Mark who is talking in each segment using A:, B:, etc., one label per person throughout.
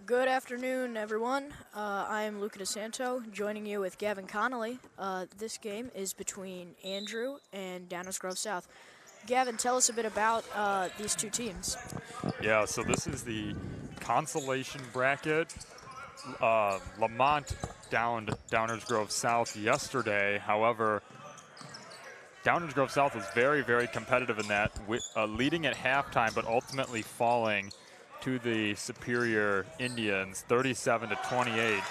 A: Good afternoon, everyone. I am Luca DeSanto, joining you with Gavin Connolly. This game is between Andrew and Downers Grove South. Gavin, tell us a bit about these two teams.
B: Yeah, so this is the consolation bracket. Lamont downed Downers Grove South yesterday. However, Downers Grove South was very, very competitive in that, leading at halftime, but ultimately falling to the superior Indians, 37-28.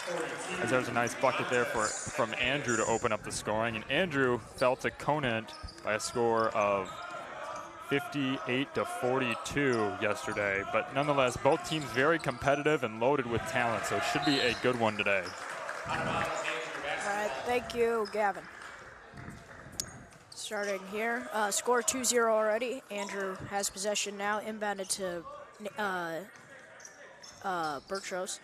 B: As there's a nice bucket there from Andrew to open up the scoring, and Andrew fell to Conant by a score of 58-42 yesterday. But nonetheless, both teams very competitive and loaded with talent, so it should be a good one today.
A: All right, thank you, Gavin. Starting here, score 2-0 already. Andrew has possession now, inbounded to Borchers.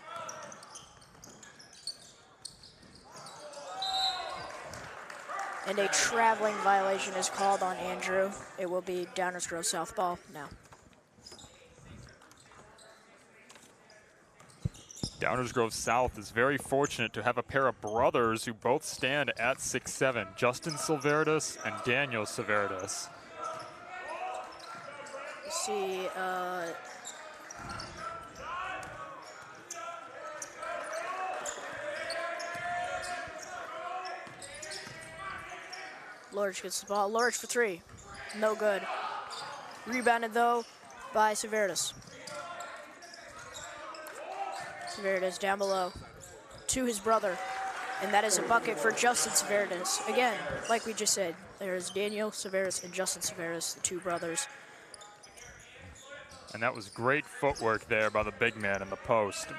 A: And a traveling violation is called on Andrew. It will be Downers Grove South ball now.
B: Downers Grove South is very fortunate to have a pair of brothers who both stand at 6'7", Justin Silveridis and Daniel Silveridis.
A: You see, Lorich gets the ball. Lorich for three. No good. Rebounded, though, by Silveridis. Silveridis down below to his brother. And that is a bucket for Justin Silveridis. Again, like we just said, there's Daniel Silveridis and Justin Silveridis, the two brothers.
B: And that was great footwork there by the big man in the post.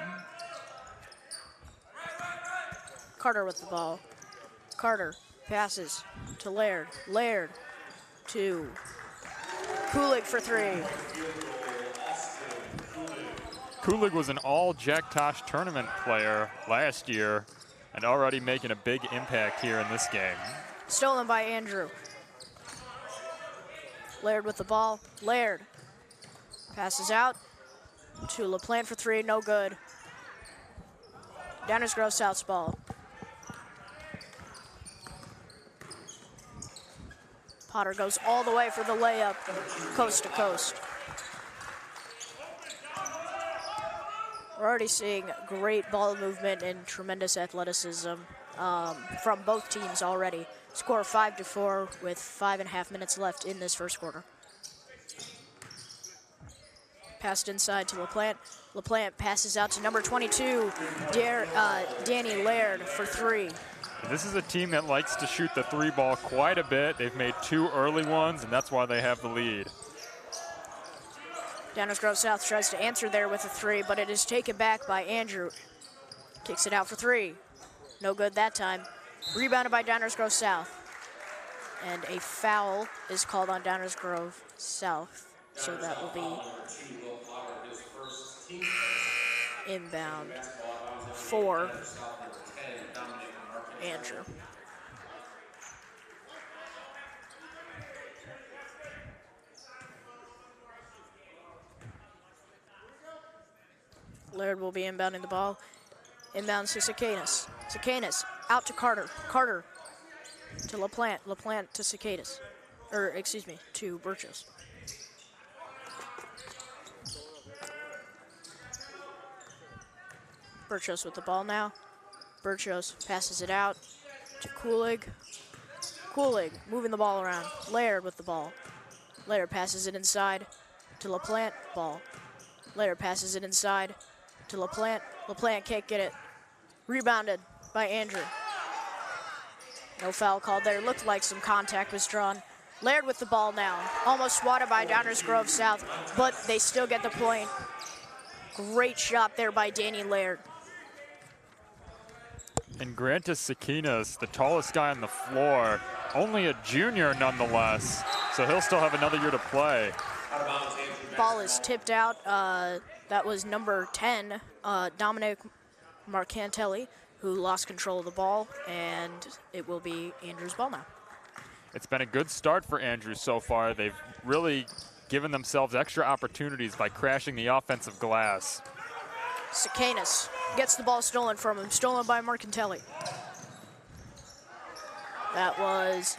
A: Carter with the ball. Carter passes to Laird. Laird to Kulig for three.
B: Kulig was an all-Jack Tosh tournament player last year and already making a big impact here in this game.
A: Stolen by Andrew. Laird with the ball. Laird passes out to LaPlante for three, no good. Downers Grove South's ball. Potter goes all the way for the layup, coast to coast. We're already seeing great ball movement and tremendous athleticism from both teams already. Score 5-4 with 5.5 minutes left in this first quarter. Passed inside to LaPlante. LaPlante passes out to number 22, Danny Laird for three.
B: This is a team that likes to shoot the three ball quite a bit. They've made two early ones, and that's why they have the lead.
A: Downers Grove South tries to answer there with a three, but it is taken back by Andrew. Kicks it out for three. No good that time. Rebounded by Downers Grove South. And a foul is called on Downers Grove South. So that will be inbound for Andrew. Laird will be inbounding the ball. Inbounds to Cicadas. Cicadas out to Carter. Carter to LaPlante. LaPlante to Cicadas. Or, excuse me, to Borchers. Borchers with the ball now. Borchers passes it out to Kulig. Kulig moving the ball around. Laird with the ball. Laird passes it inside to LaPlante. Ball. Laird passes it inside to LaPlante. LaPlante can't get it. Rebounded by Andrew. No foul called there. Looked like some contact was drawn. Laird with the ball now. Almost swatted by Downers Grove South, but they still get the point. Great shot there by Danny Laird.
B: And Grantis Sakinas, the tallest guy on the floor, only a junior nonetheless, so he'll still have another year to play.
A: Ball is tipped out. That was number 10, Dominic Marcantelli, who lost control of the ball, and it will be Andrew's ball now.
B: It's been a good start for Andrew so far. They've really given themselves extra opportunities by crashing the offensive glass.
A: Sakanis gets the ball stolen from him, stolen by Mercantelli. That was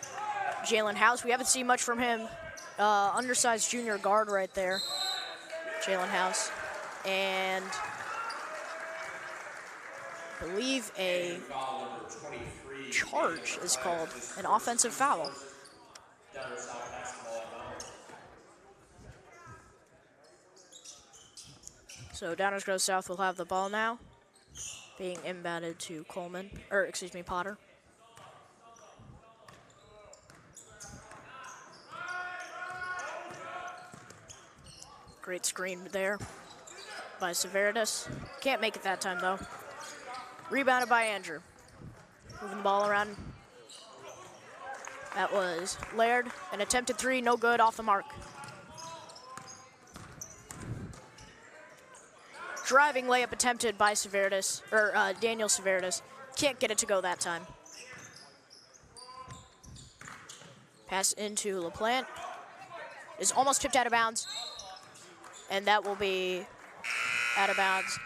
A: Jalen House. We haven't seen much from him. Undersized junior guard right there, Jalen House. And I believe a charge is called, an offensive foul. So Downers Grove South will have the ball now, being inbounded to Potter. Great screen there by Severitas. Can't make it that time though. Rebounded by Andrew. Moving the ball around. That was Laird. An attempted three, no good, off the mark. Driving layup attempted by Daniel Severitas. Can't get it to go that time. Pass into LaPlante. Is almost tipped out of bounds. And that will be out of bounds.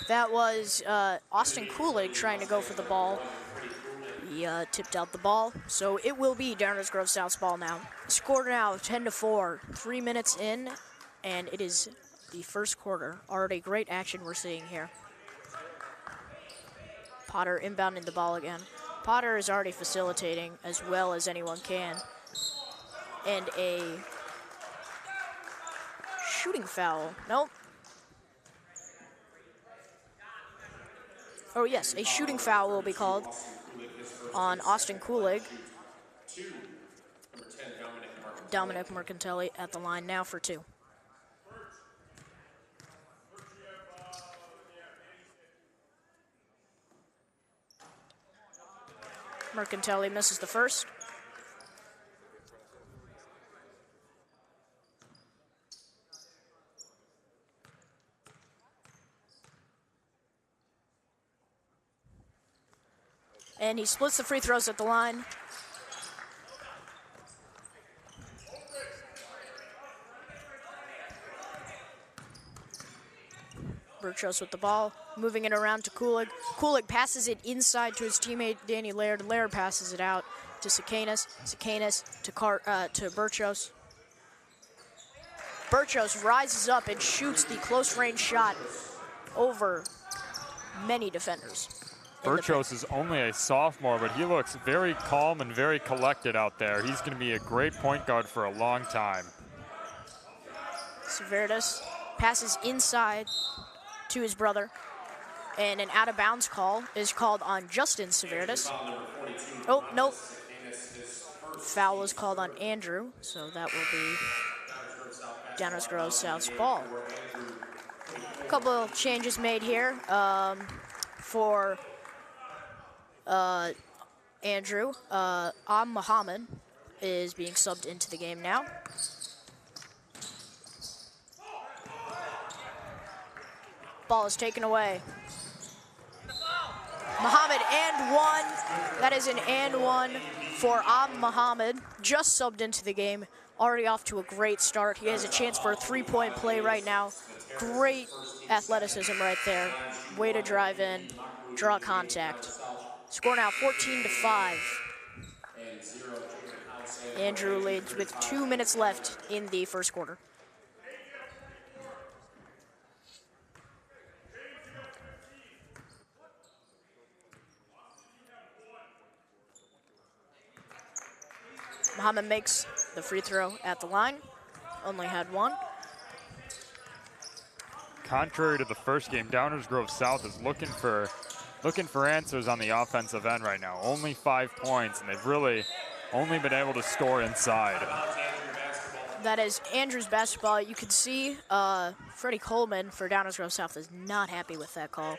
A: That was Austin Coolidge trying to go for the ball. He tipped out the ball. So it will be Downers Grove South's ball now. Score now 10-4, 3 minutes in, and it is the first quarter. Already great action we're seeing here. Potter inbounding the ball again. Potter is already facilitating as well as anyone can. And a shooting foul. Nope. Oh yes, a shooting foul will be called on Austin Coolidge. Dominic Mercantelli at the line now for two. Mercantelli misses the first. And he splits the free throws at the line. Borchers with the ball, moving it around to Kulig. Kulig passes it inside to his teammate Danny Laird. Laird passes it out to Sakanis. Sakanis to Borchers. Borchers rises up and shoots the close-range shot over many defenders.
B: Borchers is only a sophomore, but he looks very calm and very collected out there. He's going to be a great point guard for a long time.
A: Severitas passes inside to his brother, and an out-of-bounds call is called on Justin Severitas. Oh, nope. Foul was called on Andrew, so that will be Downers Grove South's ball. A couple of changes made here for Andrew. Muhammad is being subbed into the game now. Ball is taken away. Muhammad and one. That is an and one for Muhammad. Just subbed into the game. Already off to a great start. He has a chance for a three-point play right now. Great athleticism right there. Way to drive in, draw contact. Score now 14-5. Andrew leads with 2 minutes left in the first quarter. Muhammad makes the free throw at the line. Only had one.
B: Contrary to the first game, Downers Grove South is looking for answers on the offensive end right now. Only 5 points, and they've really only been able to score inside.
A: That is Andrew's basketball. You can see Freddie Coleman for Downers Grove South is not happy with that call.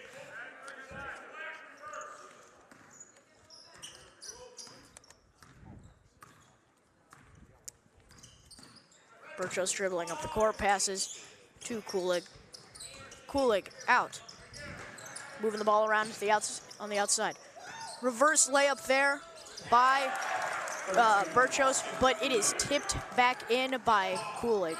A: Borchers dribbling up the court, passes to Kulig. Kulig out. Moving the ball around to on the outside. Reverse layup there by Borchers, but it is tipped back in by Kulig.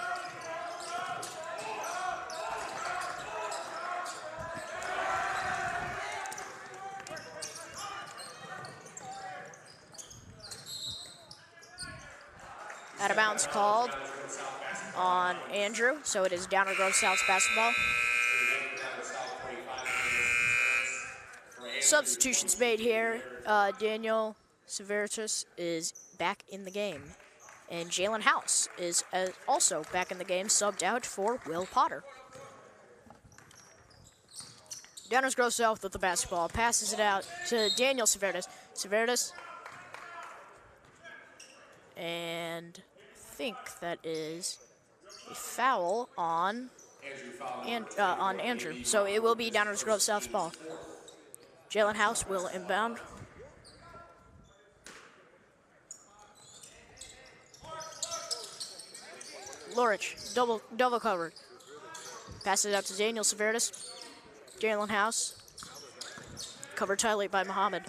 A: Out of bounds called on Andrew, so it is Downers Grove South basketball. Substitutions made here. Daniel Severitus is back in the game. And Jalen House is also back in the game, subbed out for Will Potter. Downers Grove South with the basketball. Passes it out to Daniel Severitus. Severitus. And I think that is a foul on Andrew. So it will be Downers Grove South's ball. Jalen House will inbound. Lorich, double covered. Passes it out to Daniel Severitus. Jalen House. Covered tightly by Muhammad.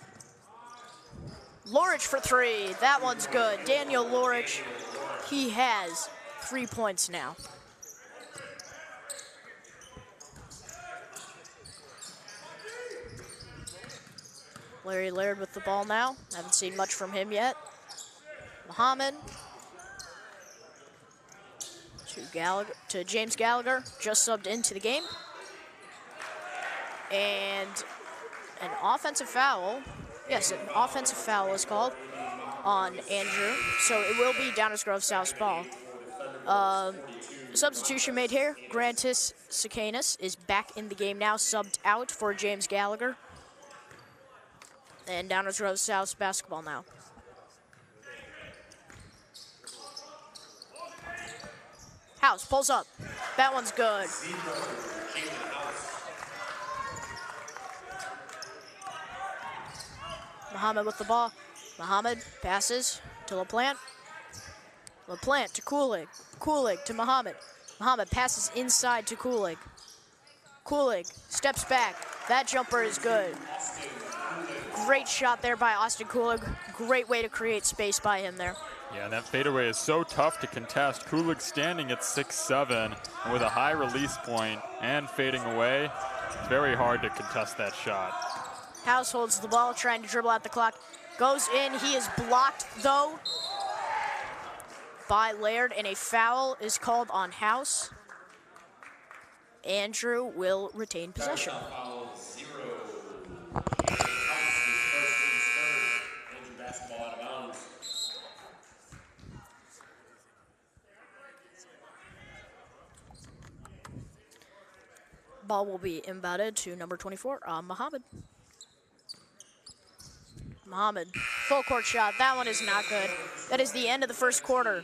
A: Lorich for three. That one's good. Daniel Lorich, he has 3 points now. Larry Laird with the ball now. Haven't seen much from him yet. Muhammad to James Gallagher, just subbed into the game. And an offensive foul. Yes, an offensive foul is called on Andrew. So it will be Downers Grove South's ball. Substitution made here. Grantis Sakanis is back in the game now, subbed out for James Gallagher. And Downers Grove South's basketball now. House pulls up. That one's good. Muhammad with the ball. Muhammad passes to LaPlante. LaPlante to Kulig. Kulig to Muhammad. Muhammad passes inside to Kulig. Kulig steps back. That jumper is good. Great shot there by Austin Kulig. Great way to create space by him there.
B: Yeah, and that fadeaway is so tough to contest. Kulig standing at 6'7", and with a high release point and fading away, it's very hard to contest that shot.
A: House holds the ball, trying to dribble out the clock. Goes in. He is blocked, though, by Laird, and a foul is called on House. Andrew will retain possession. Ball will be inbounded to number 24, Muhammad. Muhammad, full court shot. That one is not good. That is the end of the first quarter.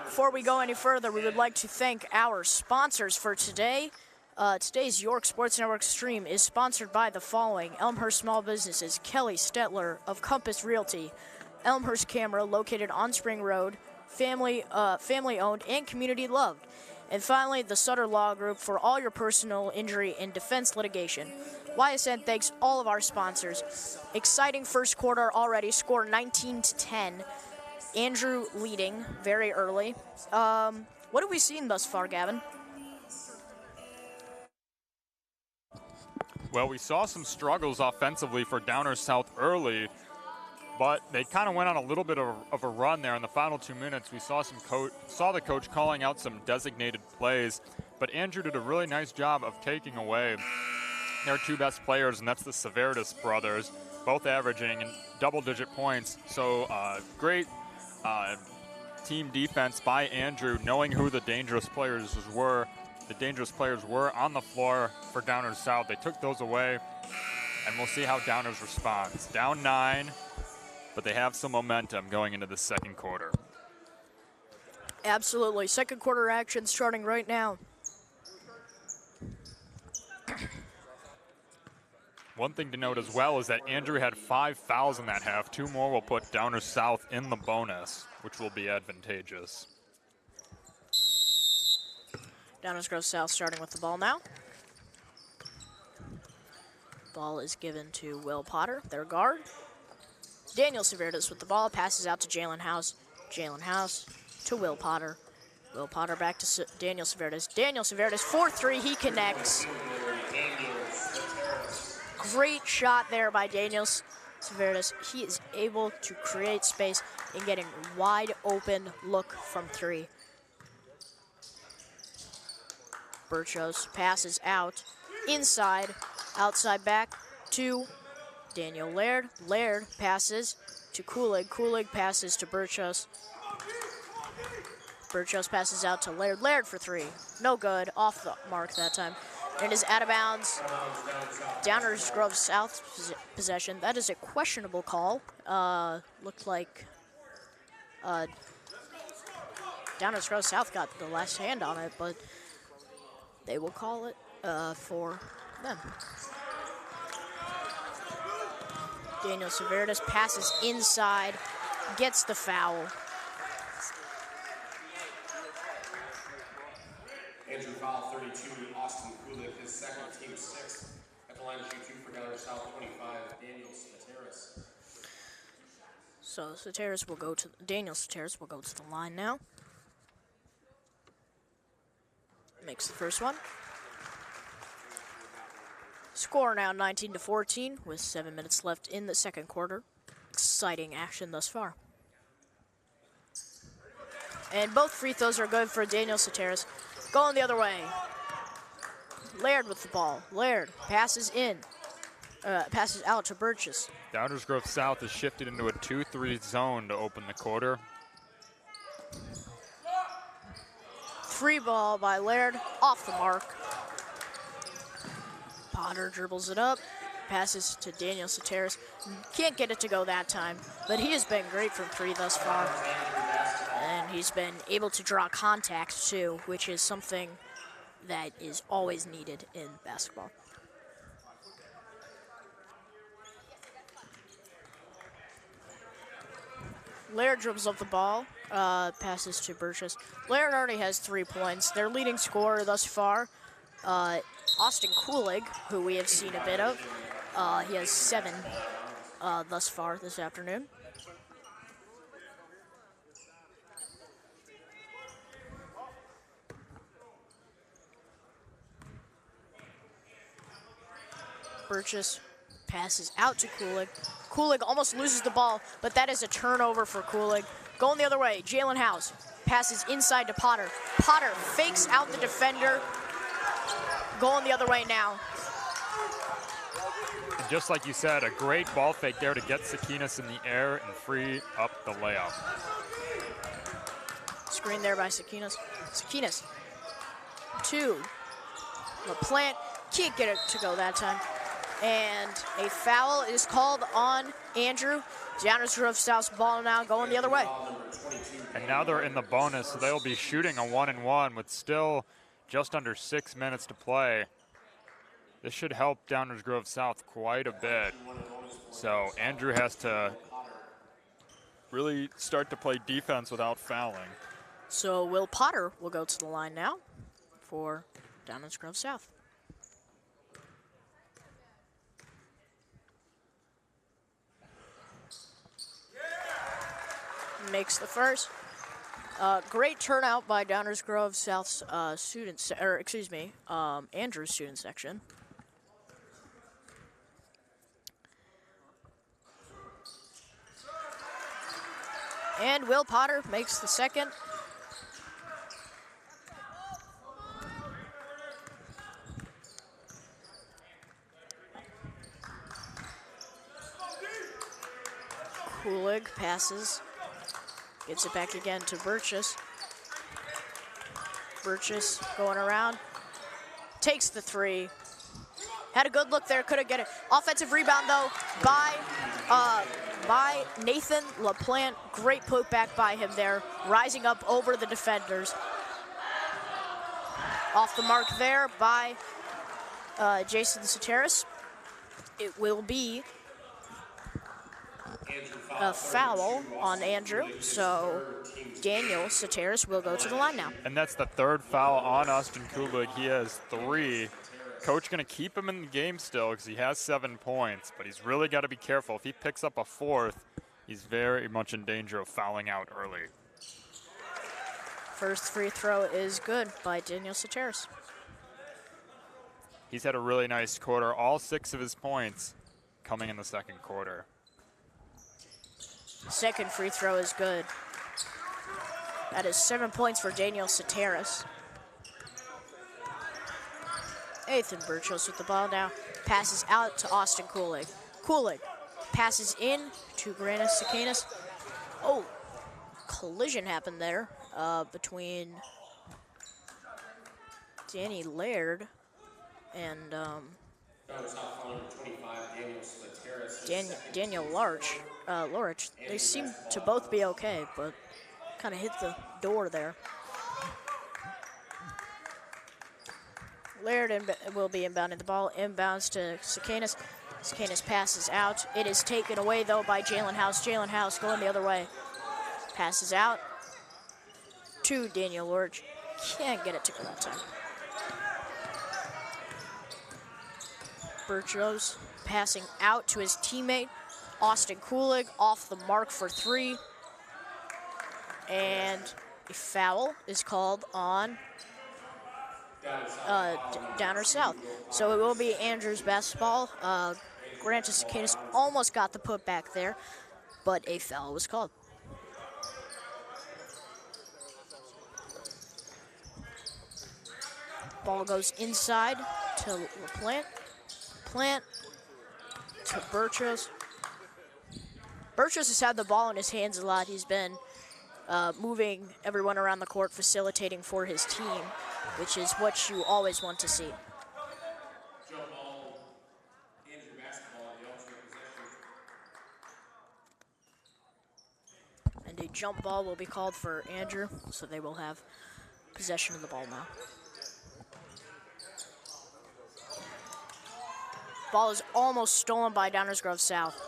A: Before we go any further, we would like to thank our sponsors for today. Today's York Sports Network stream is sponsored by the following: Elmhurst Small Businesses, Kelly Stetler of Compass Realty, Elmhurst Camera, located on Spring Road, family owned and community loved. And finally, the Sutter Law Group for all your personal injury and defense litigation. YSN thanks all of our sponsors. Exciting first quarter already, score 19-10. Andrew leading very early. What have we seen thus far, Gavin?
B: Well, we saw some struggles offensively for Downers South early, but they kind of went on a little bit of a run there in the final 2 minutes. We saw the coach calling out some designated plays, but Andrew did a really nice job of taking away their two best players, and that's the Severitus brothers, both averaging double-digit points. So great team defense by Andrew, knowing who the dangerous players were. The dangerous players were on the floor for Downers South. They took those away, and we'll see how Downers responds. Down 9. But they have some momentum going into the second quarter.
A: Absolutely. Second quarter action starting right now.
B: One thing to note as well is that Andrew had 5 fouls in that half. 2 more will put Downers South in the bonus, which will be advantageous.
A: Downers Grove South starting with the ball now. Ball is given to Will Potter, their guard. Daniel Severitus with the ball, passes out to Jalen House. Jalen House to Will Potter. Will Potter back to Daniel Severitus. Daniel Severitus, 4-3, he connects. Great shot there by Daniel Severus, he is able to create space and getting wide open look from three. Borchers passes out, inside, outside back to Daniel Laird. Laird passes to Kulig. Kulig passes to Borchers. Borchers passes out to Laird. Laird for three. No good. Off the mark that time. And it is out of bounds. Downers Grove South possession. That is a questionable call. Looked like Downers Grove South got the last hand on it, but they will call it for them. Daniel Severus passes inside, gets the foul.
C: Andrew foul 32 to Austin Kulik, his second, team 6. At the line to shoot 2 for Downers South 25, Daniel Severus.
A: So Daniel Severus will go to the line now. Makes the first one. Score now 19-14 with 7 minutes left in the second quarter. Exciting action thus far. And both free throws are good for Daniel Severus. Going the other way. Laird with the ball. Laird passes in. Passes out to Borchers.
B: Downers Grove South has shifted into a 2-3 zone to open the quarter.
A: Free ball by Laird, off the mark. Potter dribbles it up, passes to Daniel Severus. Can't get it to go that time, but he has been great from three thus far. And he's been able to draw contact too, which is something that is always needed in basketball. Laird dribbles up the ball, passes to Borchers. Laird already has 3 points. Their leading scorer thus far, Austin Kulig, who we have seen a bit of. He has 7 thus far this afternoon. Borchers passes out to Kulig. Kulig almost loses the ball, but that is a turnover for Kulig. Going the other way, Jalen House passes inside to Potter. Potter fakes out the defender. Going the other way now.
B: And just like you said, a great ball fake there to get Sakinas in the air and free up the layup.
A: Screen there by Sakinas. Sakinas to LaPlante. Can't get it to go that time. And a foul is called on Andrew. Downers Grove South's ball now going the other way.
B: And now they're in the bonus, so they'll be shooting a 1-and-1 with still just under 6 minutes to play. This should help Downers Grove South quite a bit. So Andrew has to really start to play defense without fouling.
A: So Will Potter will go to the line now for Downers Grove South. Makes the first. Great turnout by Downers Grove South's students, or excuse me, Andrew's student section. And Will Potter makes the second. Kulig passes. Gets it back again to Borchers. Borchers going around. Takes the three. Had a good look there, couldn't get it. Offensive rebound though by Nathan LaPlante. Great putback by him there, rising up over the defenders. Off the mark there by Jason Severus. It will be a foul on Andrew, so Daniel Severus will go to the line now.
B: And that's the third foul on Austin Kulig. He has 3. Coach going to keep him in the game still because he has 7 points, but he's really got to be careful. If he picks up a 4th, he's very much in danger of fouling out early.
A: First free throw is good by Daniel Severus.
B: He's had a really nice quarter. All 6 of his points coming in the second quarter.
A: Second free throw is good. That is 7 points for Daniel Soteris. Ethan Borchers with the ball now. Passes out to Austin Kulig. Kulig passes in to Grantis Sakanis. Oh, collision happened there between Danny Laird and Daniel Lorich. They seem to both be okay, but kind of hit the door there. Laird will be inbounding the ball. Inbounds to Sakanis. Sakanis passes out. It is taken away, though, by Jalen House. Jalen House going the other way. Passes out to Daniel Lorich. Can't get it to go that time. Borchers passing out to his teammate, Austin Kulig, off the mark for three. And a foul is called on Downer South. So it will be Andrews basketball. Grantis Sakanis almost got the putback there, but a foul was called. Ball goes inside to LaPlante. Plant to Borchers. Borchers has had the ball in his hands a lot. He's been moving everyone around the court, facilitating for his team, which is what you always want to see. And a jump ball will be called for Andrew, so they will have possession of the ball now. Ball is almost stolen by Downers Grove South.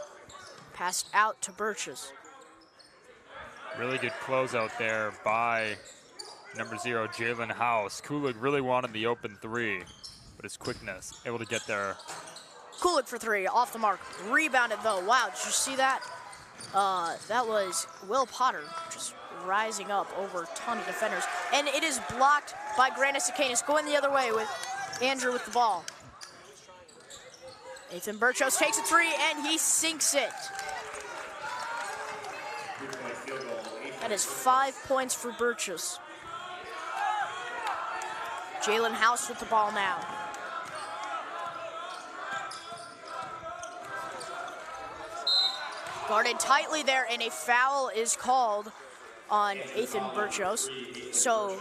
A: Passed out to Borchers.
B: Really good closeout there by number 0, Jalen House. Kulig really wanted the open three, but his quickness able to get there.
A: Kulig for three, off the mark. Rebounded though. Wow, did you see that? That was Will Potter just rising up over a ton of defenders. And it is blocked by Grantis Sakanis, going the other way with Andrew with the ball. Ethan Borchers takes a three and he sinks it. That is 5 points for Borchers. Jalen House with the ball now. Guarded tightly there, and a foul is called on Ethan Borchers. So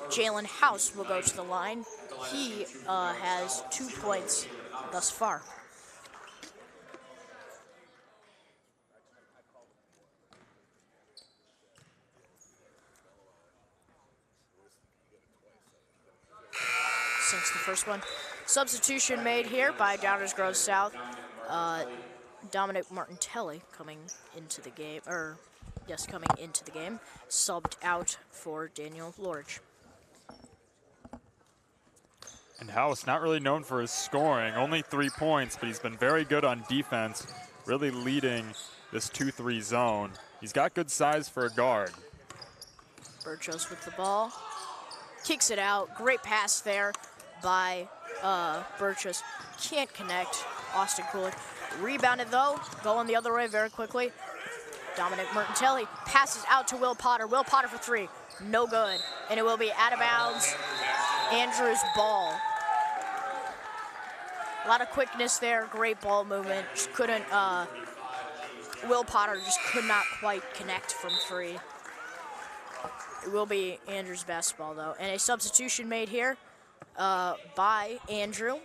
A: Jalen House will go to the line. He has 2 points thus far. Sinks the first one. Substitution made here by Downers Grove South. Dominic Martintelli coming into the game, subbed out for Daniel Lorich.
B: And House, not really known for his scoring, only 3 points, but he's been very good on defense, really leading this 2-3 zone. He's got good size for a guard.
A: Borchers with the ball. Kicks it out. Great pass there by Borchers. Can't connect. Austin Kulig. Rebounded though. Going the other way very quickly. Dominic Martintelli passes out to Will Potter. Will Potter for three. No good. And it will be out of bounds. Andrews' ball. A lot of quickness there. Great ball movement. Just couldn't, Will Potter just could not quite connect from three. It will be Andrews' basketball though. And a substitution made here by Andrew.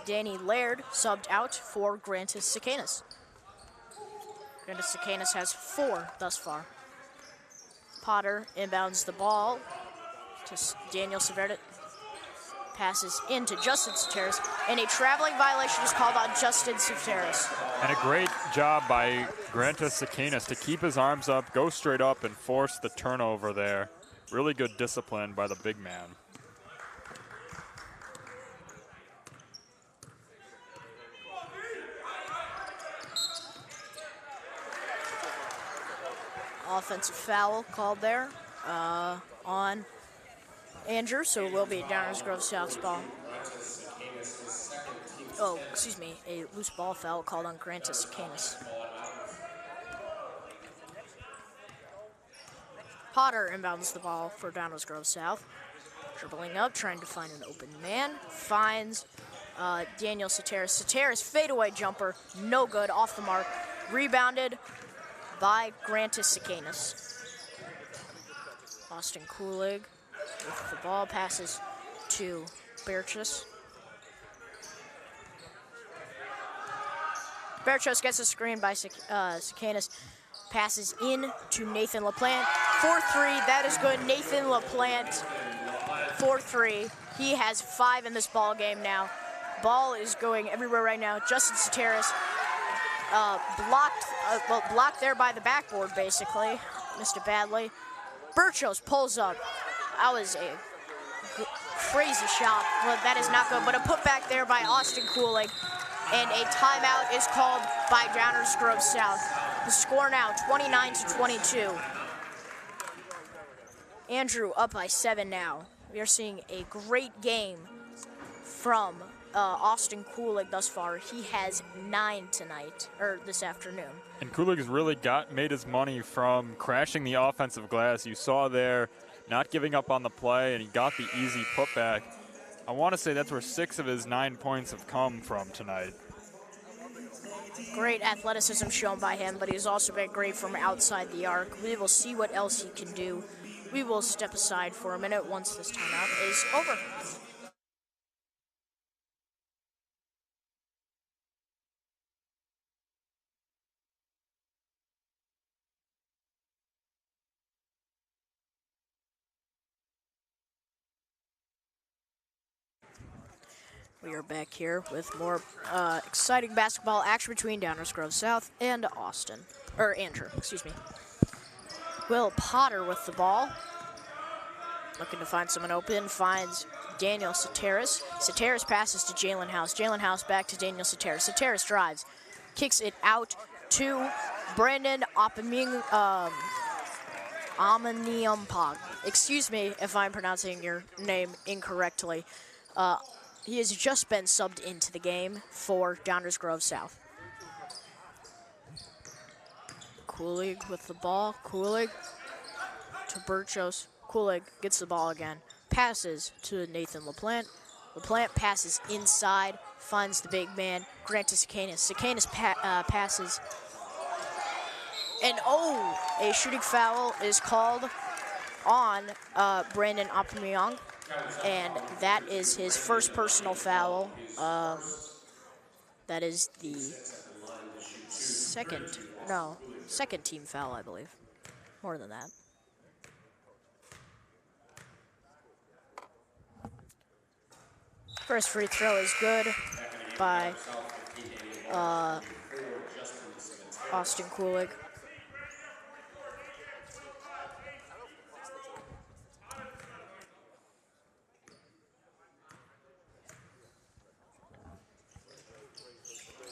A: Danny Laird subbed out for Grantis Sakanis. Grantis Sakanis has 4 thus far. Potter inbounds the ball to Daniel Severdet. Passes into Justin Soteris, and a traveling violation is called on Justin Soteris.
B: And a great job by Grantis Sakanis to keep his arms up, go straight up, and force the turnover there. Really good discipline by the big man.
A: Offensive foul called there on Andrew, so it will be Downers Grove South's ball. Oh, excuse me, a loose ball foul called on Grantis Sakanis. Potter inbounds the ball for Downers Grove South. Dribbling up, trying to find an open man. Finds Daniel Soteris. Soteris fadeaway jumper, no good, off the mark. Rebounded by Grantis Sikanis. Austin Kulig with the ball, passes to Borchers. Borchers gets a screen by Sikanis. Passes in to Nathan LaPlante. 4-3, that is good. Nathan LaPlante, 4-3. He has 5 in this ball game now. Ball is going everywhere right now. Justin Soteris blocked there by the backboard, basically. Missed it badly. Borchers pulls up. That was a crazy shot. Well, that is not good, but a putback there by Austin Kulig. And a timeout is called by Downers Grove South. The score now 29-22. Andrew up by 7 now. We are seeing a great game from Austin Kulig thus far. He has 9 tonight, or this afternoon.
B: And Kulig has really made his money from crashing the offensive glass. You saw there, not giving up on the play, and he got the easy putback. I want to say that's where 6 of his 9 points have come from tonight.
A: Great athleticism shown by him, but he's also been great from outside the arc. We will see what else he can do. We will step aside for a minute once this timeout is over. We are back here with more exciting basketball action between Downers Grove South and Andrew, excuse me. Will Potter with the ball. Looking to find someone open, finds Daniel Soteris. Soteris passes to Jalen House. Jalen House back to Daniel Soteris. Soteris drives, kicks it out to Brandon Amaniampog. Excuse me if I'm pronouncing your name incorrectly. He has just been subbed into the game for Downers Grove South. Kulig with the ball. Kulig to Borchers. Kulig gets the ball again. Passes to Nathan LaPlante. LaPlante passes inside. Finds the big man, Grantis Sikanis. Sikanis passes. And a shooting foul is called on Brandon Opamyong. And that is his first personal foul. That is the second team foul, I believe. More than that. First free throw is good by Austin Kulig.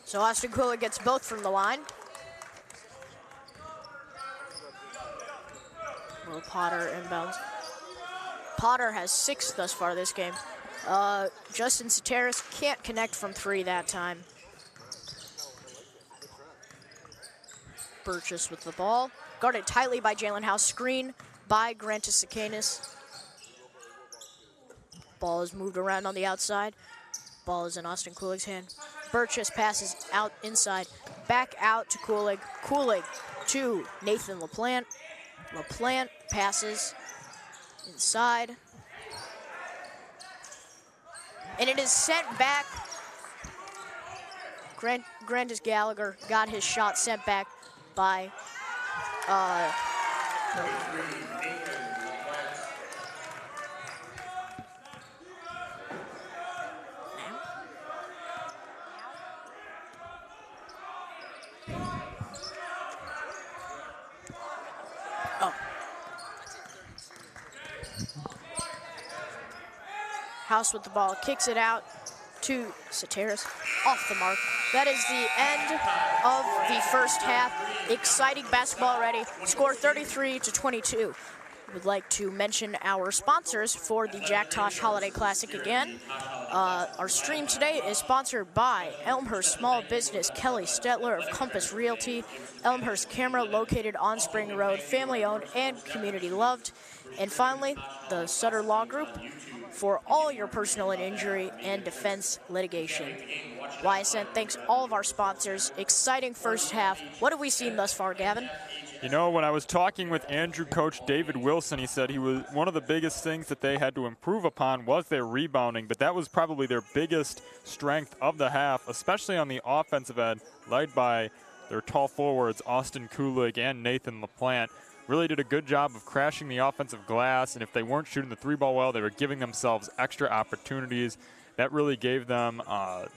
A: So Austin Kulig gets both from the line. Will Potter inbounds. Potter has 6 thus far this game. Justin Soteris can't connect from 3 that time. Borchers with the ball. Guarded tightly by Jalen House. Screen by Grantis Sikanis. Ball is moved around on the outside. Ball is in Austin Kulig's hand. Borchers passes out inside. Back out to Kulig. Kulig to Nathan LaPlante. LaPlante passes inside. And it is sent back. Grandis Gallagher got his shot sent back by House with the ball, kicks it out to Soteris, off the mark. That is the end of the first half. Exciting basketball already. Score 33-22. would like to mention our sponsors for the Jack Tosh Holiday Classic again. Our stream today is sponsored by Elmhurst Small Business, Kelly Stetler of Compass Realty, Elmhurst Camera located on Spring Road, family owned and community loved. And finally, the Sutter Law Group for all your personal and injury and defense litigation. YSN thanks all of our sponsors. Exciting first half. What have we seen thus far, Gavin?
B: You know, when I was talking with Andrew coach David Wilson, he said one of the biggest things that they had to improve upon was their rebounding, but that was probably their biggest strength of the half, especially on the offensive end, led by their tall forwards, Austin Kulig and Nathan LaPlante. Really did a good job of crashing the offensive glass, and if they weren't shooting the three ball well, they were giving themselves extra opportunities. That really gave them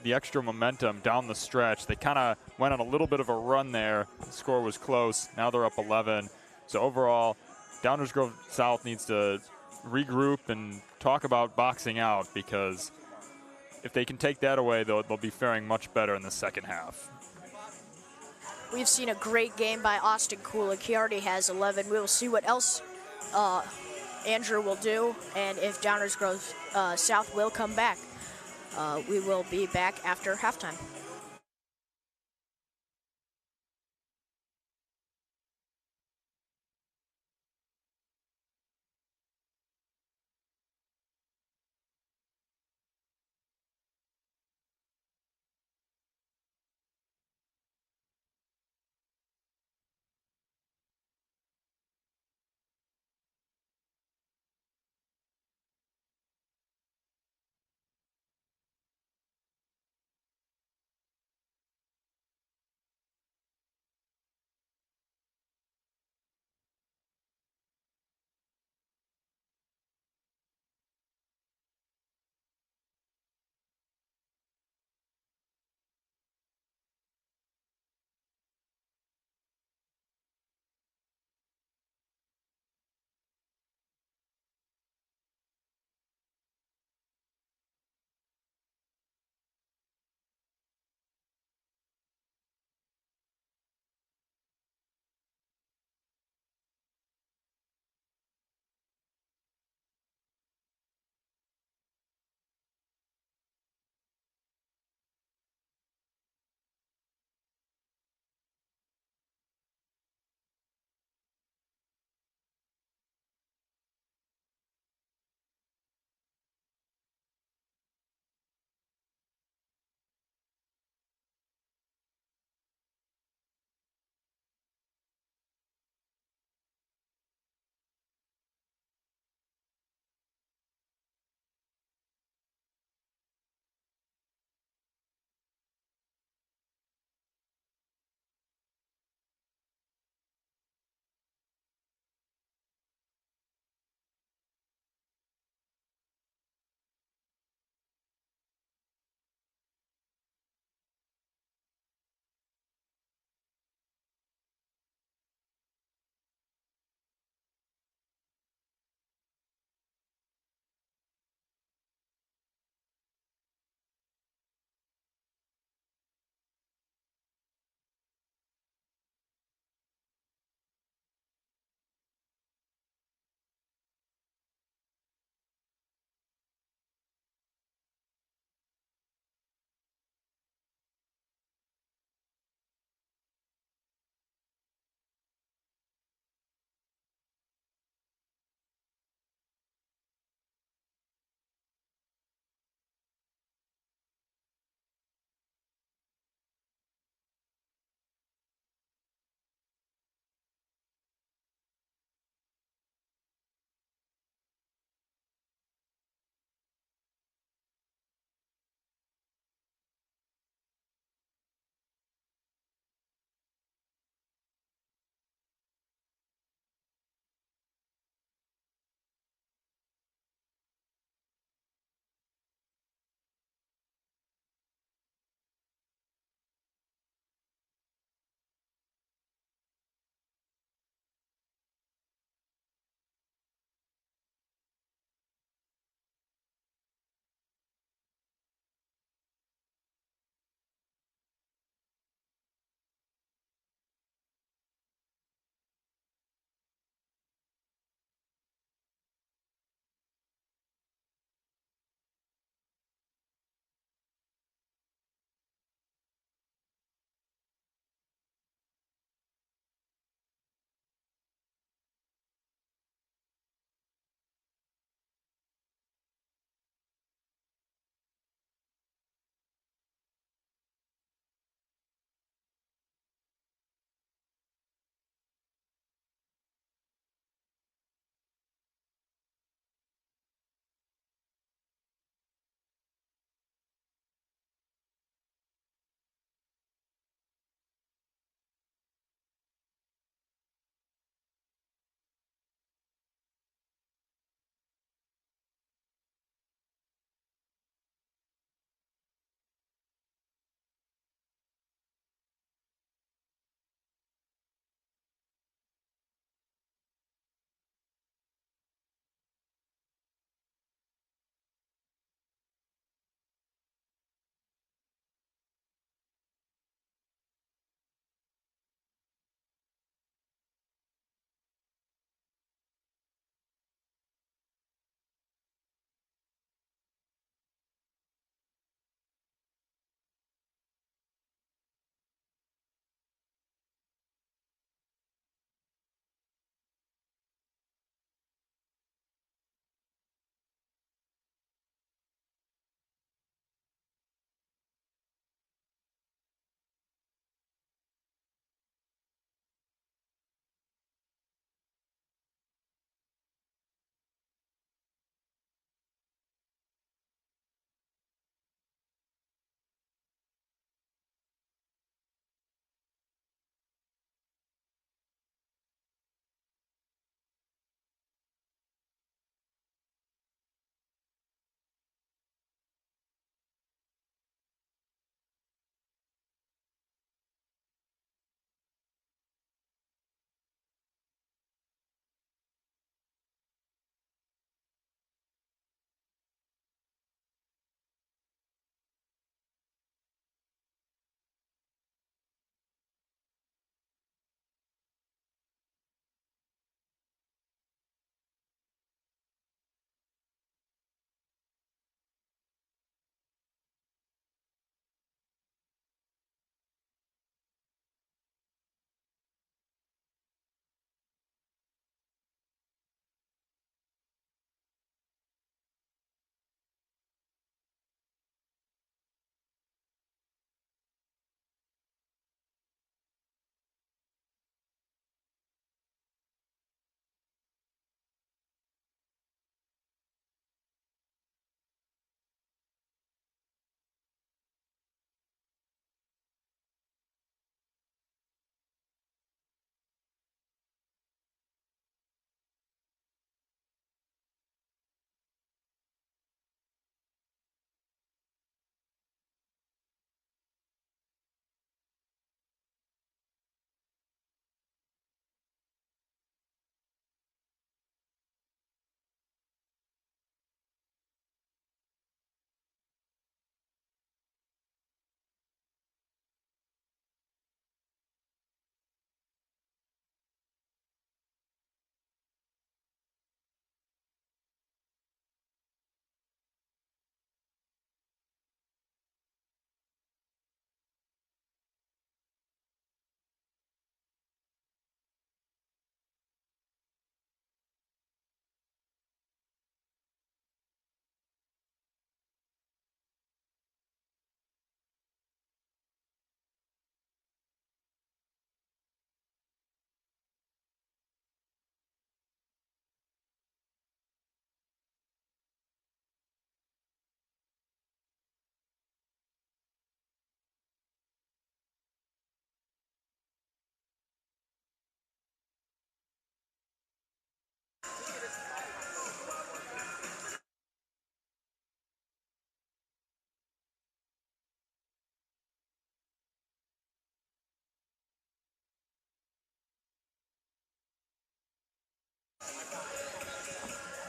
B: the extra momentum down the stretch. They kind of went on a little bit of a run there. The score was close. Now they're up 11. So overall, Downers Grove South needs to regroup and talk about boxing out, because if they can take that away, they'll be faring much better in the second half.
A: We've seen a great game by Austin Kulik. He already has 11. We will see what else Andrew will do, and if Downers Grove South will come back. We will be back after halftime.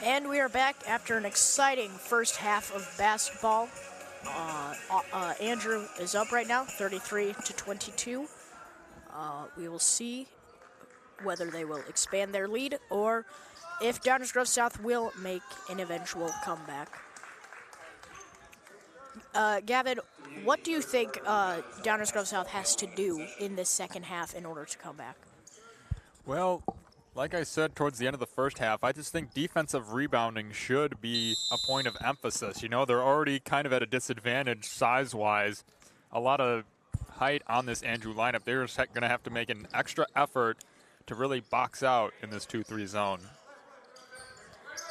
A: And we are back after an exciting first half of basketball. Andrew is up right now, 33-22. We will see whether they will expand their lead or if Downers Grove South will make an eventual comeback. Gavin, what do you think Downers Grove South has to do in this second half in order to come back?
B: Well, like I said towards the end of the first half, I just think defensive rebounding should be a point of emphasis. You know, they're already kind of at a disadvantage size-wise. A lot of height on this Andrew lineup. They're just going to have to make an extra effort to really box out in this 2-3 zone.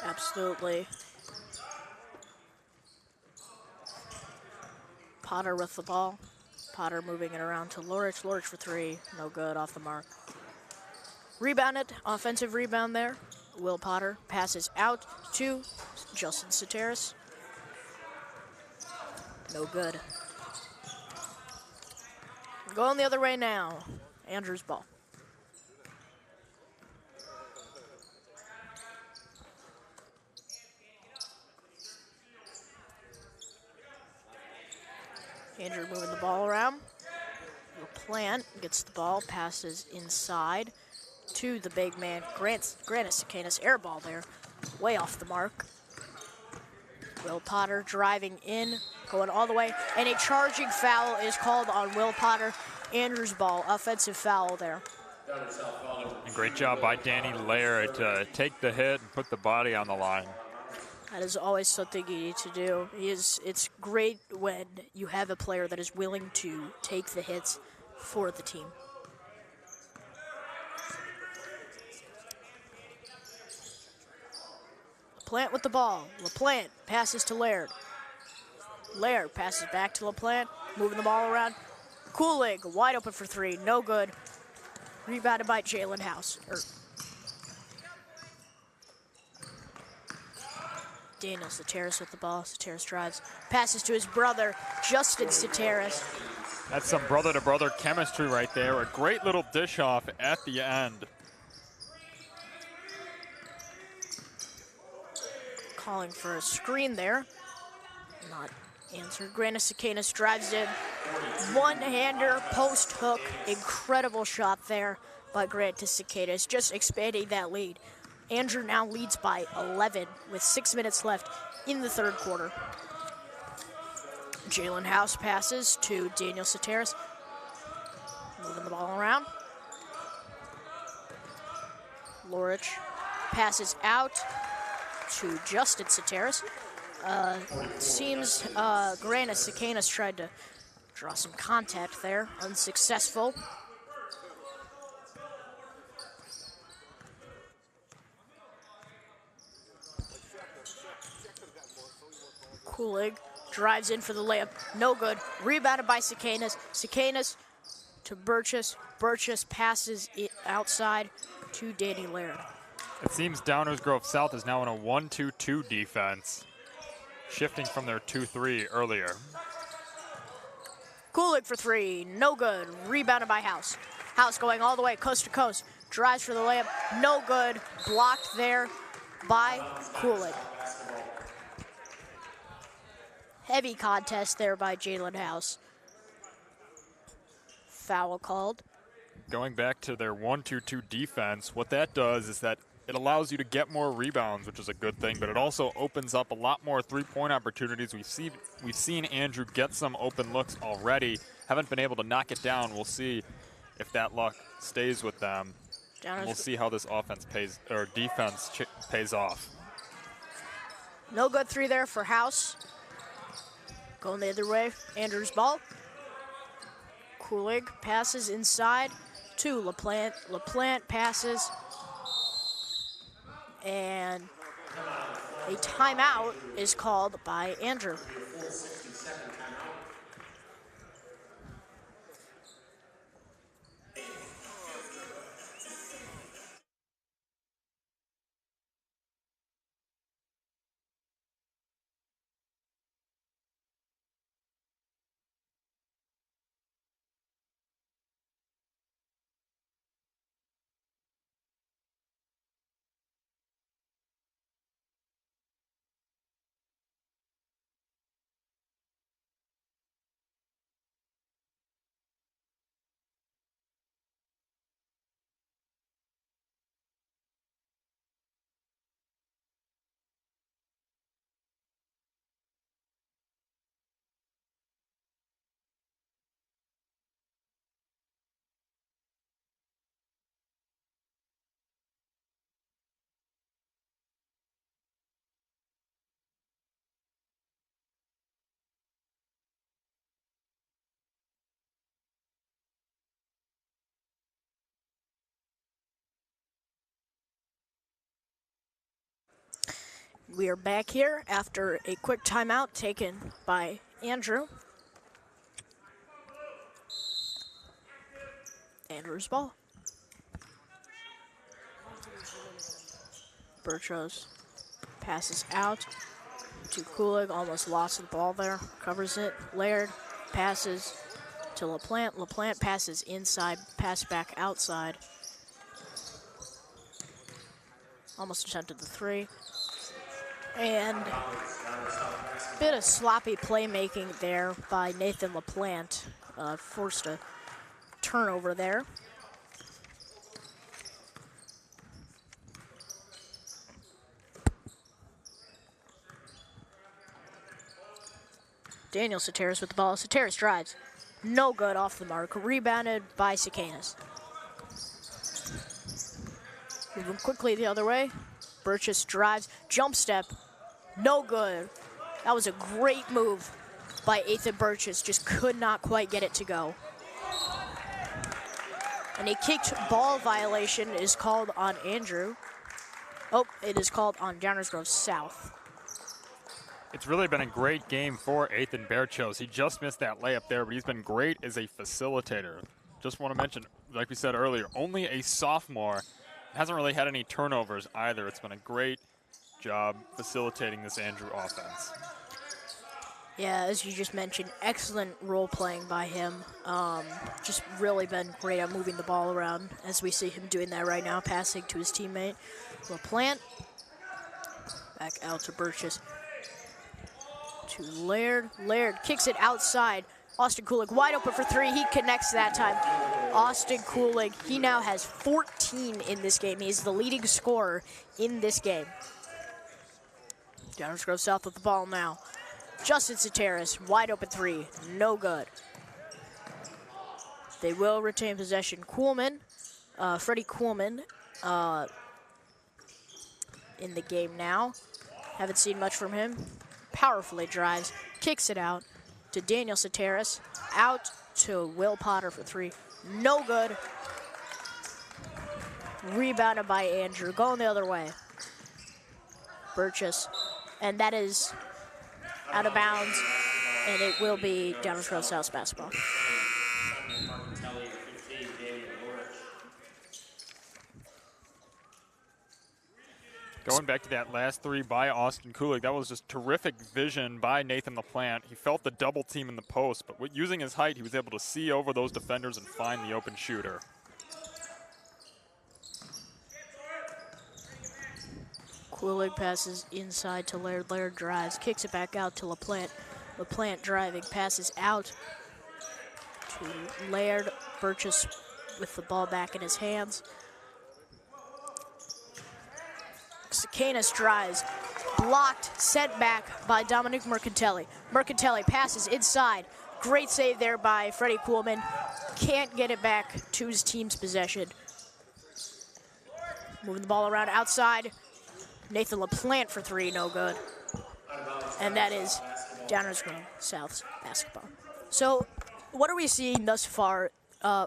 A: Absolutely. Potter with the ball. Potter moving it around to Lorich. Lorich for three. No good, off the mark. Rebounded. Offensive rebound there. Will Potter passes out to Justin Soteris. No good. Going the other way now. Andrew's ball. Andrew moving the ball around. LaPlante gets the ball, passes inside to the big man, Grant Sicanis. Air ball there, way off the mark. Will Potter driving in, going all the way, and a charging foul is called on Will Potter. Andrew's ball, offensive foul there.
B: And great job by Danny Laird to take the hit and put the body on the line.
A: That is always something you need to do. It's great when you have a player that is willing to take the hits for the team. LaPlante with the ball. LaPlante passes to Laird. Laird passes back to LaPlante, moving the ball around. Coolig wide open for three, no good. Rebounded by Jalen House. Daniel Soteris with the ball. Soteris drives, passes to his brother, Justin Soteris.
B: That's some brother-to-brother chemistry right there. A great little dish off at the end.
A: Calling for a screen there. Not answered. Grant Sicanis drives in. One-hander, post hook. Incredible shot there by Grant Sicanis, just expanding that lead. Andrew now leads by 11 with 6 minutes left in the third quarter. Jalen House passes to Daniel Soteris. Moving the ball around. Lorich passes out to Justin Soteris. Seems Grant Sicanis tried to draw some contact there, unsuccessful. Coolig drives in for the layup, no good. Rebounded by Sicanis. Sicanis to Borchers. Borchers passes it outside to Danny Laird.
B: It seems Downers Grove South is now in a 1-2-2 defense, shifting from their 2-3 earlier.
A: Coolig for three, no good. Rebounded by House. House going all the way coast to coast. Drives for the layup, no good. Blocked there by Coolig. Heavy contest there by Jalen House. Foul called.
B: Going back to their 1-2-2 defense, what that does is that it allows you to get more rebounds, which is a good thing, but it also opens up a lot more three-point opportunities. We've seen Andrew get some open looks already. Haven't been able to knock it down. We'll see if that luck stays with them. And we'll see how this defense pays off.
A: No good three there for House. Going the other way, Andrew's ball. Coolig passes inside to LaPlante. LaPlante passes. And a timeout is called by Andrew. we are back here after a quick timeout taken by Andrew. Andrew's ball. Borchers passes out to Kulig, almost lost the ball there, covers it. Laird passes to LaPlante. LaPlante passes inside, pass back outside. Almost attempted the three. And a bit of sloppy playmaking there by Nathan LaPlante. Forced a turnover there. Daniel Soteris with the ball. Soteris drives. No good off the mark. Rebounded by Cicanas. Moving quickly the other way. Borchers drives. Jump step. No good. That was a great move by Ethan Borchers. Just could not quite get it to go. And a kicked ball violation is called on Andrew. Oh, it is called on Downers Grove South.
B: It's really been a great game for Ethan Borchers. He just missed that layup there, but he's been great as a facilitator. Just want to mention, like we said earlier, only a sophomore. Hasn't really had any turnovers either. It's been a great job facilitating this Andrew offense.
A: Yeah, as you just mentioned, excellent role playing by him. Just really been great at moving the ball around, as we see him doing that right now, passing to his teammate LaPlante. Back out to Borchers. To Laird. Laird kicks it outside. Austin Kulig wide open for three. He connects that time. Austin Kulig, he now has 14 in this game. He's the leading scorer in this game. Downers Grove South with the ball now. Justin Soteris, wide open three. No good. They will retain possession. Kuhlman, Freddie Kuhlman in the game now. Haven't seen much from him. Powerfully drives, kicks it out to Daniel Soteris, out to Will Potter for three. No good. Rebounded by Andrew, going the other way. Borchers, and that is out of bounds, and it will be Downers Grove South basketball.
B: Going back to that last three by Austin Kulig, that was just terrific vision by Nathan LaPlante. He felt the double team in the post, but using his height, he was able to see over those defenders and find the open shooter.
A: Kulig passes inside to Laird. Laird drives, kicks it back out to LaPlante. LaPlante driving, passes out to Laird. Borchers with the ball back in his hands. Cicanas drives, blocked, sent back by Dominic Mercantelli. Mercantelli passes inside. Great save there by Freddie Kuhlman. Can't get it back to his team's possession. Moving the ball around outside. Nathan LaPlante for three, no good. And that is Downers Grove South's basketball. So what are we seeing thus far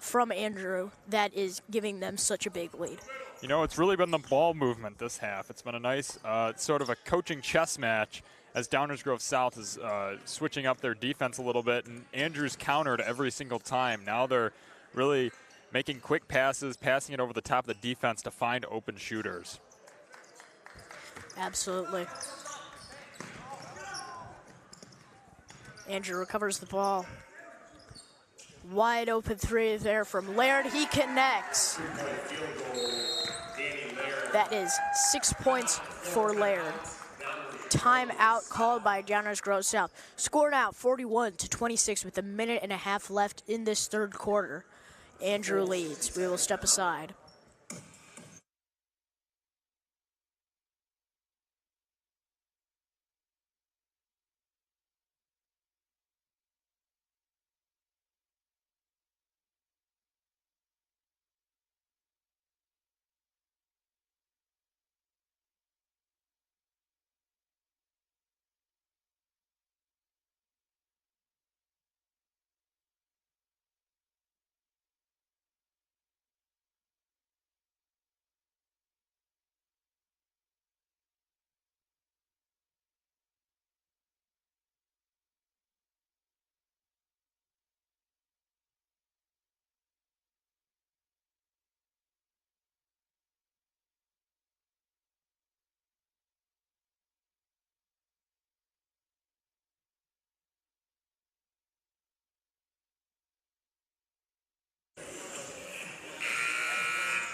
A: from Andrew that is giving them such a big lead?
B: You know, it's really been the ball movement this half. It's been a nice sort of a coaching chess match as Downers Grove South is switching up their defense a little bit, and Andrew's countered every single time. Now they're really making quick passes, passing it over the top of the defense to find open shooters.
A: Absolutely. Andrew recovers the ball. Wide open three there from Laird. He connects. That is 6 points for Laird. Timeout called by Downers Grove South. Score now 41-26 with a minute and a half left in this third quarter. Andrew leads. We will step aside.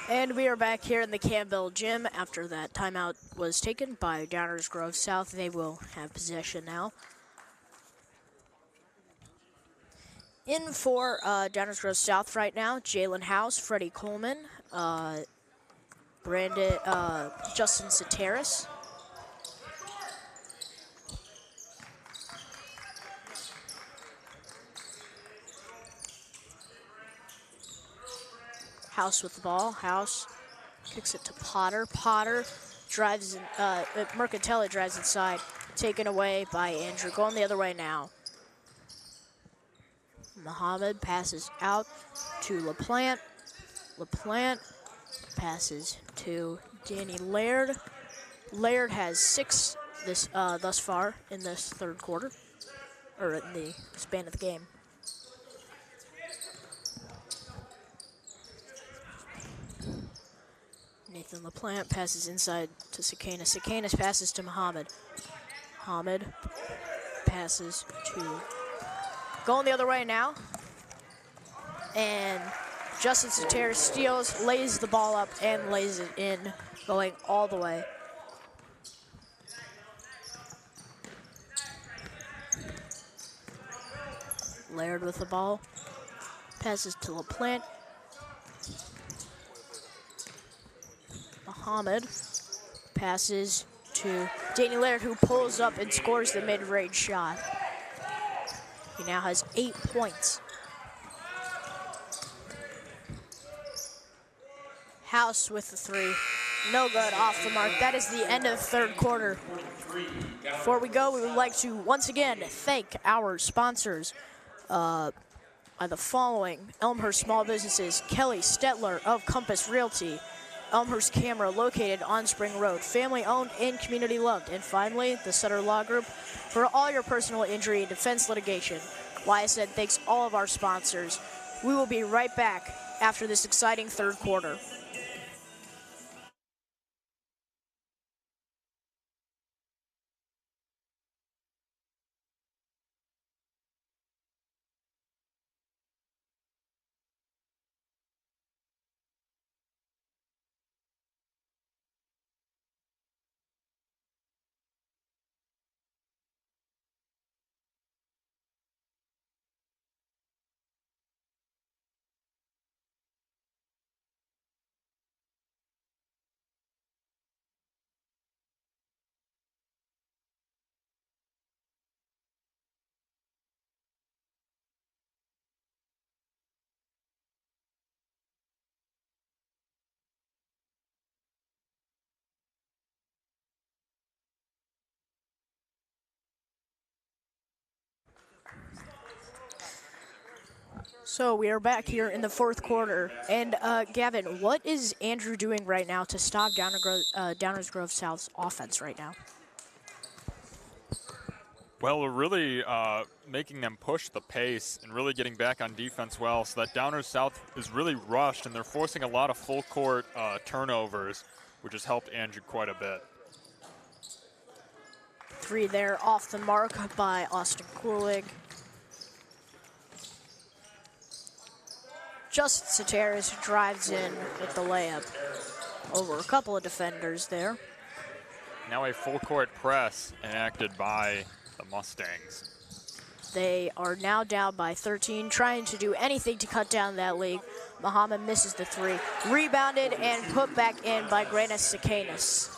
A: And we are back here in the Campbell Gym after that timeout was taken by Downers Grove South. They will have possession now. In for Downers Grove South right now, Jalen House, Freddie Coleman, Justin Soteris. House with the ball. House kicks it to Potter. Potter drives in, Mercatelli drives inside, taken away by Andrew. Going the other way now. Muhammad passes out to LaPlante. LaPlante passes to Danny Laird. Laird has 6 thus far in this third quarter, or in the span of the game. Nathan LaPlante passes inside to Sakanis. Sakanis passes to Muhammad. Muhammad passes to... Going the other way now. And Justin Soteris steals, lays the ball up, and lays it in, going all the way. Laird with the ball. Passes to LaPlante. Muhammad passes to Danny Laird, who pulls up and scores the mid-range shot. He now has 8 points. House with the 3. No good, off the mark. That is the end of the third quarter. Before we go, we would like to once again thank our sponsors by the following: Elmhurst Small Businesses, Kelly Stetler of Compass Realty, Elmhurst Camera, located on Spring Road, family owned and community loved. And finally, the Sutter Law Group for all your personal injury and defense litigation. Like I said, thanks all of our sponsors. We will be right back after this exciting third quarter. So we are back here in the fourth quarter. And Gavin, what is Andrew doing right now to stop Downers Grove South's offense right now?
B: Well, we're really making them push the pace and really getting back on defense well, so that Downers South is really rushed, and they're forcing a lot of full court turnovers, which has helped Andrew quite a bit.
A: 3 there, off the mark by Austin Kulig. Justin Soteris drives in with the layup over a couple of defenders there.
B: Now a full court press enacted by the Mustangs.
A: They are now down by 13, trying to do anything to cut down that lead. Muhammad misses the 3. Rebounded and put back in by Granis Sakanis.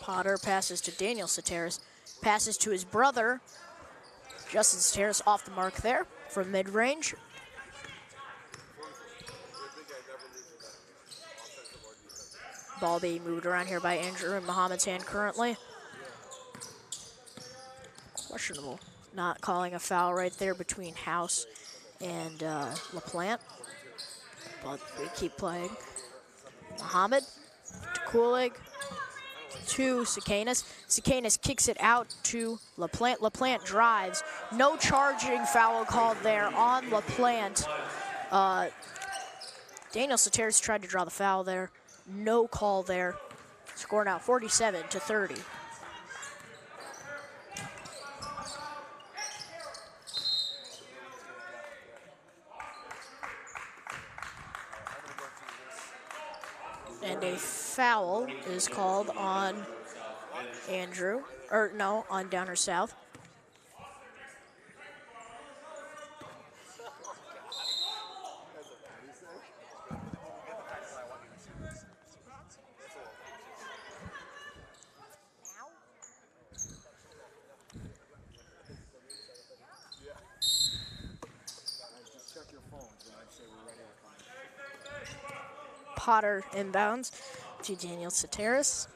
A: Potter passes to Daniel Soteris. Passes to his brother. Justin Soteris off the mark there from mid-range. Ball being moved around here by Andrew in Muhammad's hand currently. Questionable. Not calling a foul right there between House and LaPlante. But we keep playing. Muhammad to Kulig. To Sakanis. Sakanis kicks it out to LaPlante. LaPlante drives. No charging foul called there on LaPlante. Daniel Soteris tried to draw the foul there. No call there. Score now 47-30. And a foul is called on Andrew, or no, on Downers South. Potter inbounds to Daniel Soteris.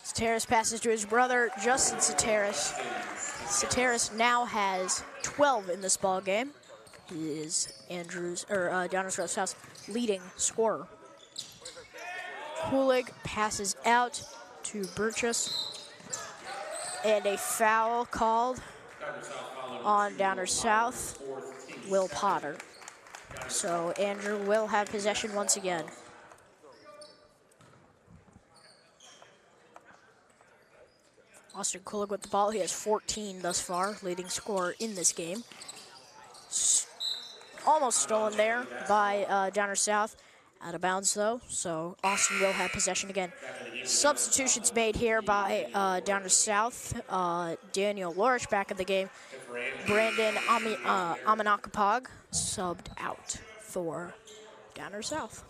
A: Soteris passes to his brother, Justin Soteris. Soteris now has 12 in this ball game. He is Downers South's leading scorer. Kulig passes out to Borchers. And a foul called on Downers South, Will Potter. So Andrew will have possession once again. Austin Kulig with the ball. He has 14 thus far, leading scorer in this game. Almost stolen there by Downers South. Out of bounds, though, so Austin will have possession again. Substitutions made here by Downers South. Daniel Lorich back in the game. Brandon Amanakapog subbed out for Downers South.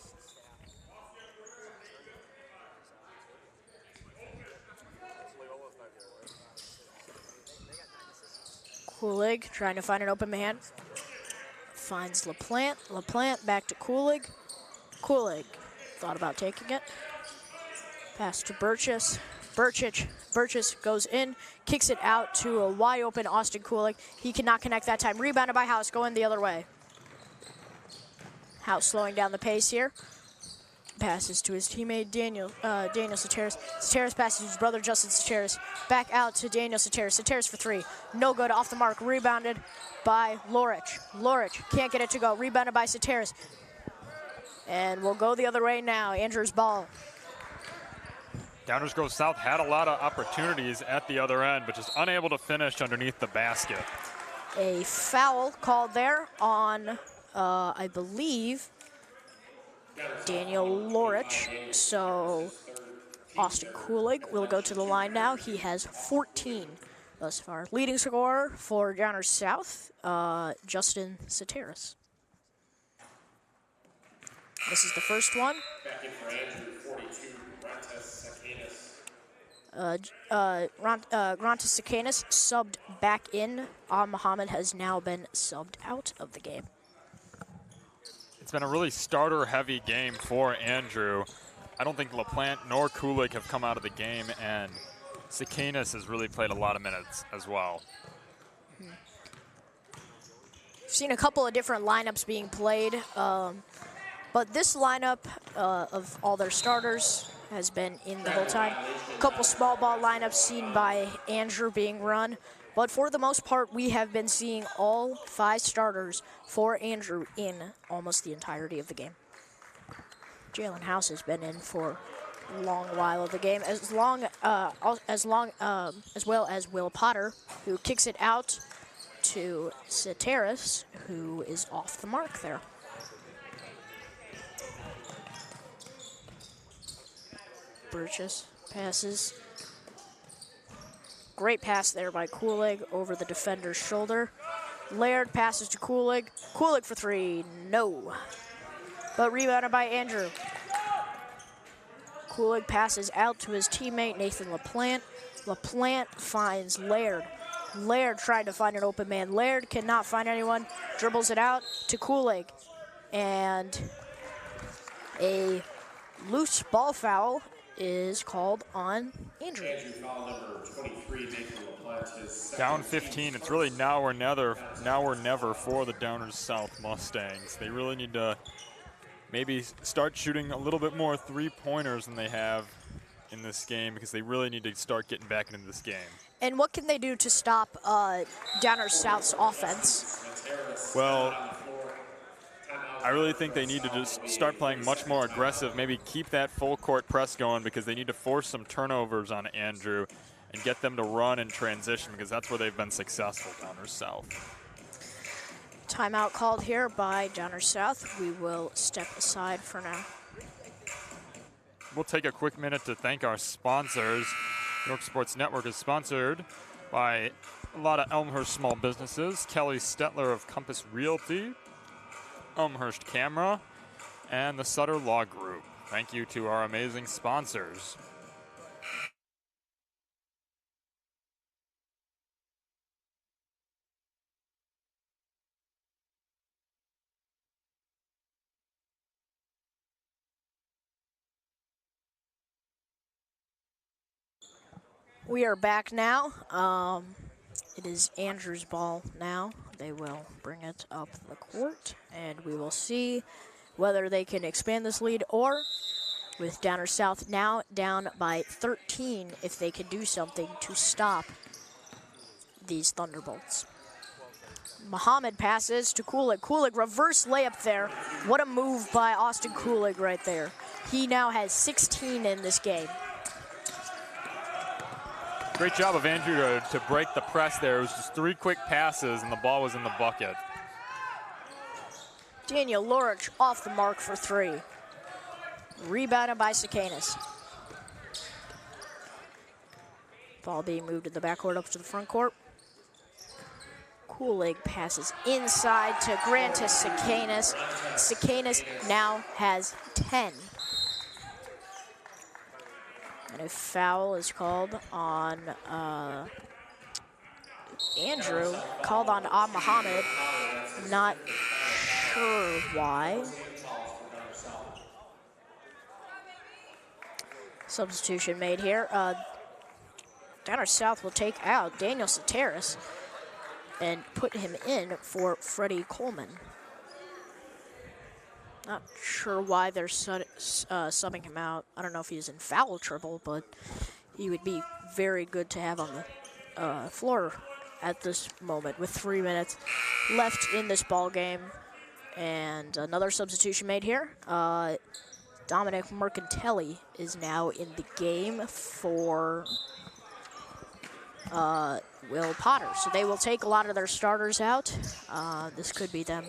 A: Kulig trying to find an open man. Finds LaPlante. LaPlante back to Kulig. Kulig thought about taking it. Pass to Borchers. Borchers goes in, kicks it out to a wide open Austin Kulig. He cannot connect that time. Rebounded by House, going the other way. House slowing down the pace here. Passes to his teammate Daniel Soteris. Soteris passes to his brother Justin Soteris. Back out to Daniel Soteris. Soteris for three. No good, off the mark. Rebounded by Lorich. Lorich can't get it to go. Rebounded by Soteris. And we'll go the other way now. Andrew's ball.
B: Downers Grove South had a lot of opportunities at the other end, but just unable to finish underneath the basket.
A: A foul called there on, I believe, Daniel Lorich. So Austin Kulig will go to the line now. He has 14 thus far. Leading scorer for Downers South, Justin Soteris. This is the first one.
C: Back in for Andrew, 42,
A: Grantis Sakanis subbed back in. Muhammad has now been subbed out of the game.
B: It's been a really starter-heavy game for Andrew. I don't think LaPlante nor Kulig have come out of the game, and Sakanis has really played a lot of minutes as well.
A: We've seen a couple of different lineups being played, but this lineup of all their starters has been in the whole time. A couple small ball lineups seen by Andrew being run, but for the most part, we have been seeing all 5 starters for Andrew in almost the entirety of the game. Jalen House has been in for a long while of the game, as well as Will Potter, who kicks it out to Soteris, who is off the mark there. Borchers passes. Great pass there by Kulig over the defender's shoulder. Laird passes to Kulig. Kulig for three, no. But rebounded by Andrew. Kulig passes out to his teammate, Nathan LaPlante. LaPlante finds Laird. Laird tried to find an open man. Laird cannot find anyone. Dribbles it out to Kulig. And a loose ball foul is called on Andrew.
C: Andrew foul number 23, Nathan LaPlante, his second
B: Down 15, it's really now or never for the Downers South Mustangs. They really need to maybe start shooting a little bit more three-pointers than they have in this game, because they really need to start getting back into this game.
A: And what can they do to stop Downers South's offense?
B: Well, I really think they need to just start playing much more aggressive, maybe keep that full court press going, because they need to force some turnovers on Andrew and get them to run and transition, because that's where they've been successful, Downers South.
A: Timeout called here by Downers South. We will step aside for now.
B: We'll take a quick minute to thank our sponsors. York Sports Network is sponsored by a lot of Elmhurst small businesses. Kelly Stetler of Compass Realty, Elmhurst Camera, and the Sutter Law Group. Thank you to our amazing sponsors.
A: We are back now. It is Andrew's ball now. They will bring it up the court, and we will see whether they can expand this lead or, with Downers South now down by 13, if they can do something to stop these Thunderbolts. Muhammad passes to Kulig. Kulig, reverse layup there. What a move by Austin Kulig right there. He now has 16 in this game.
B: Great job of Andrew to break the press there. It was just 3 quick passes, and the ball was in the bucket.
A: Daniel Lorich off the mark for 3. Rebounded by Sakanis. Ball being moved to the backcourt up to the front court. Kulig passes inside to Grantis Sakanis. Sakanis now has 10. And a foul is called on Andrew, called on Muhammad. Not sure why. Substitution made here. Downers South will take out Daniel Soteris and put him in for Freddie Coleman. Not sure why they're subbing him out. I don't know if he's in foul trouble, but he would be very good to have on the floor at this moment with 3 minutes left in this ball game. And another substitution made here. Dominic Mercantelli is now in the game for Will Potter. So they will take a lot of their starters out. This could be them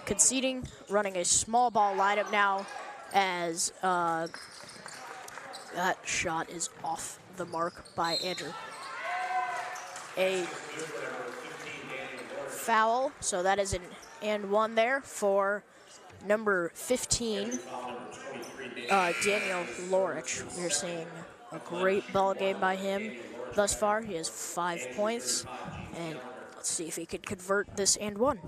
A: conceding, running a small ball lineup now as that shot is off the mark by Andrew. A foul, so that is an and 1 there for number 15, Daniel Lorich. We're seeing a great ball game by him thus far. He has 5 points, and let's see if he could convert this and 1.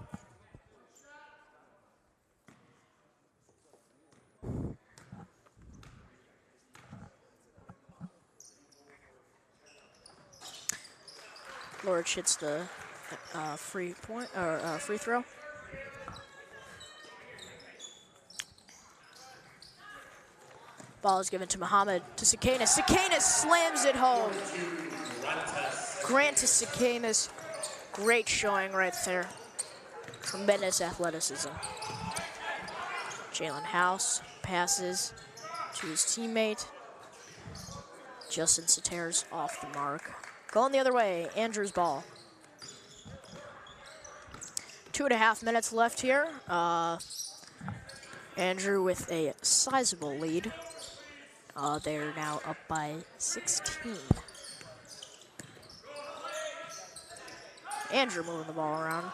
A: Lorich hits the free throw. Ball is given to Muhammad, to Sakanis. Sakanis slams it home. Grant to Sakanis. Great showing right there. Tremendous athleticism. Jalen House passes to his teammate. Justin Soteris off the mark. Going the other way, Andrew's ball. 2.5 minutes left here. Andrew with a sizable lead. They're now up by 16. Andrew moving the ball around.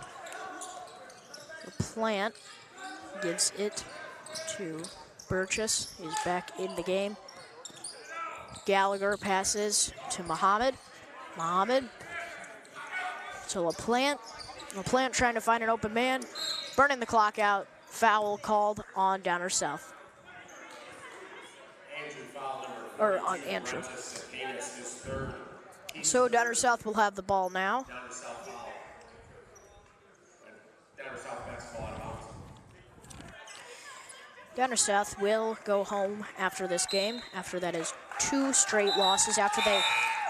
A: The plant gives it to Borchers. He's back in the game. Gallagher passes to Muhammad. Muhammad to LaPlante. LaPlante trying to find an open man. Burning the clock out. Foul called on Downers South. Or on Andrew. So Downers South will have the ball now. Downers South will go home after this game. After that is 2 straight losses. After they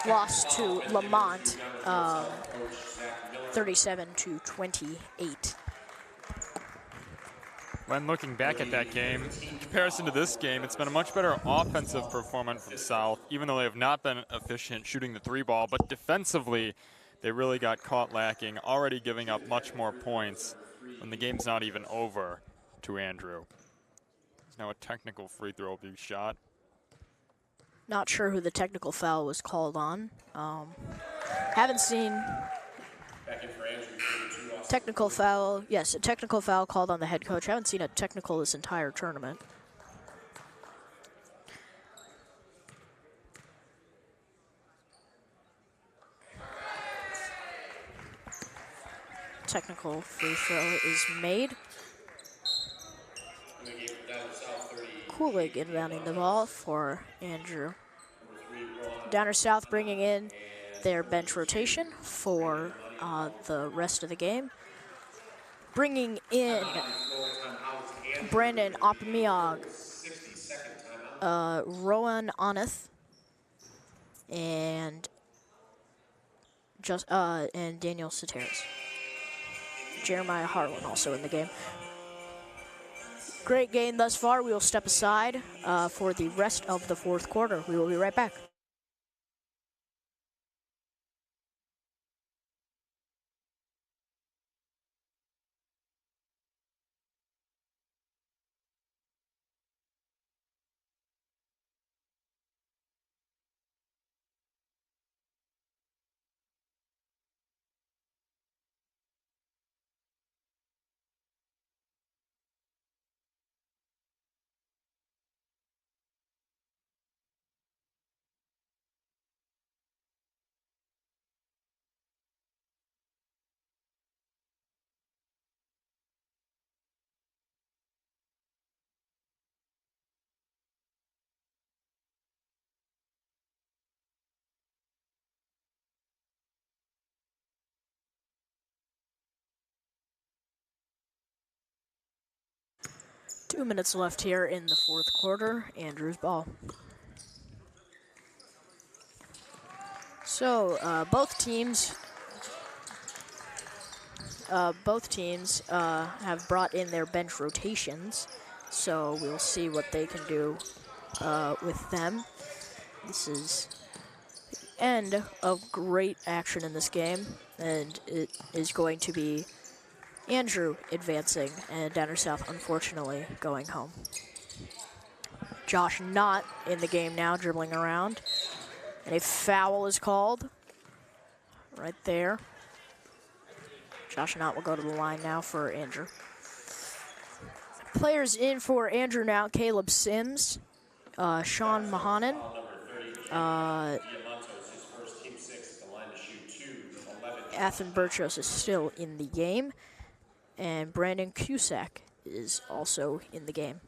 A: lost to Lamont, 37-28.
B: When looking back at that game, in comparison to this game, it's been a much better offensive performance from South, even though they have not been efficient shooting the 3-ball. But defensively, they really got caught lacking, already giving up much more points. when the game's not even over to Andrew. There's now a technical free throw being shot.
A: Not sure who the technical foul was called on. Haven't seen
C: Back in for Andrew, 32, Austin.
A: technical foul. Yes, a technical foul called on the head coach. Haven't seen a technical this entire tournament. Technical free throw is made.
C: In the game for Downer South, 30.
A: Kulig inbounding the ball for Andrew.
C: Number 3, Ron.
A: Downer South bringing in their bench rotation for the rest of the game. Bringing in Brandon Opmiog,
C: 60-second timeout.
A: Rowan Oneth, and Daniel Soteris. Jeremiah Harlan also in the game. Great game thus far. We will step aside for the rest of the fourth quarter. We will be right back. Two minutes left here in the fourth quarter. Andrew's ball. So both teams have brought in their bench rotations. So we'll see what they can do with them. This is the end of great action in this game, and it is going to be Andrew advancing, and Downer South, unfortunately, going home. Josh Knott in the game now, dribbling around. And a foul is called right there. Josh Knott will go to the line now for Andrew. Players in for Andrew now, Caleb Sims, Sean Mahanan, Athen Borchers is still in the game. And Brandon Cusack is also in the game.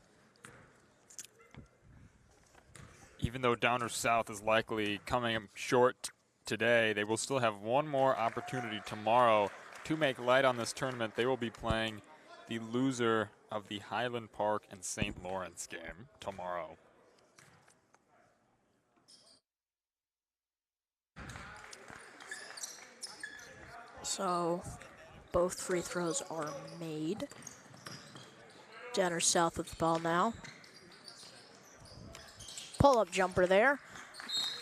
B: Even though Downer South is likely coming up short today, they will still have one more opportunity tomorrow to make light on this tournament. They will be playing the loser of the Highland Park and St. Lawrence game tomorrow.
A: So both free throws are made. Downer South with the ball now. Pull-up jumper there.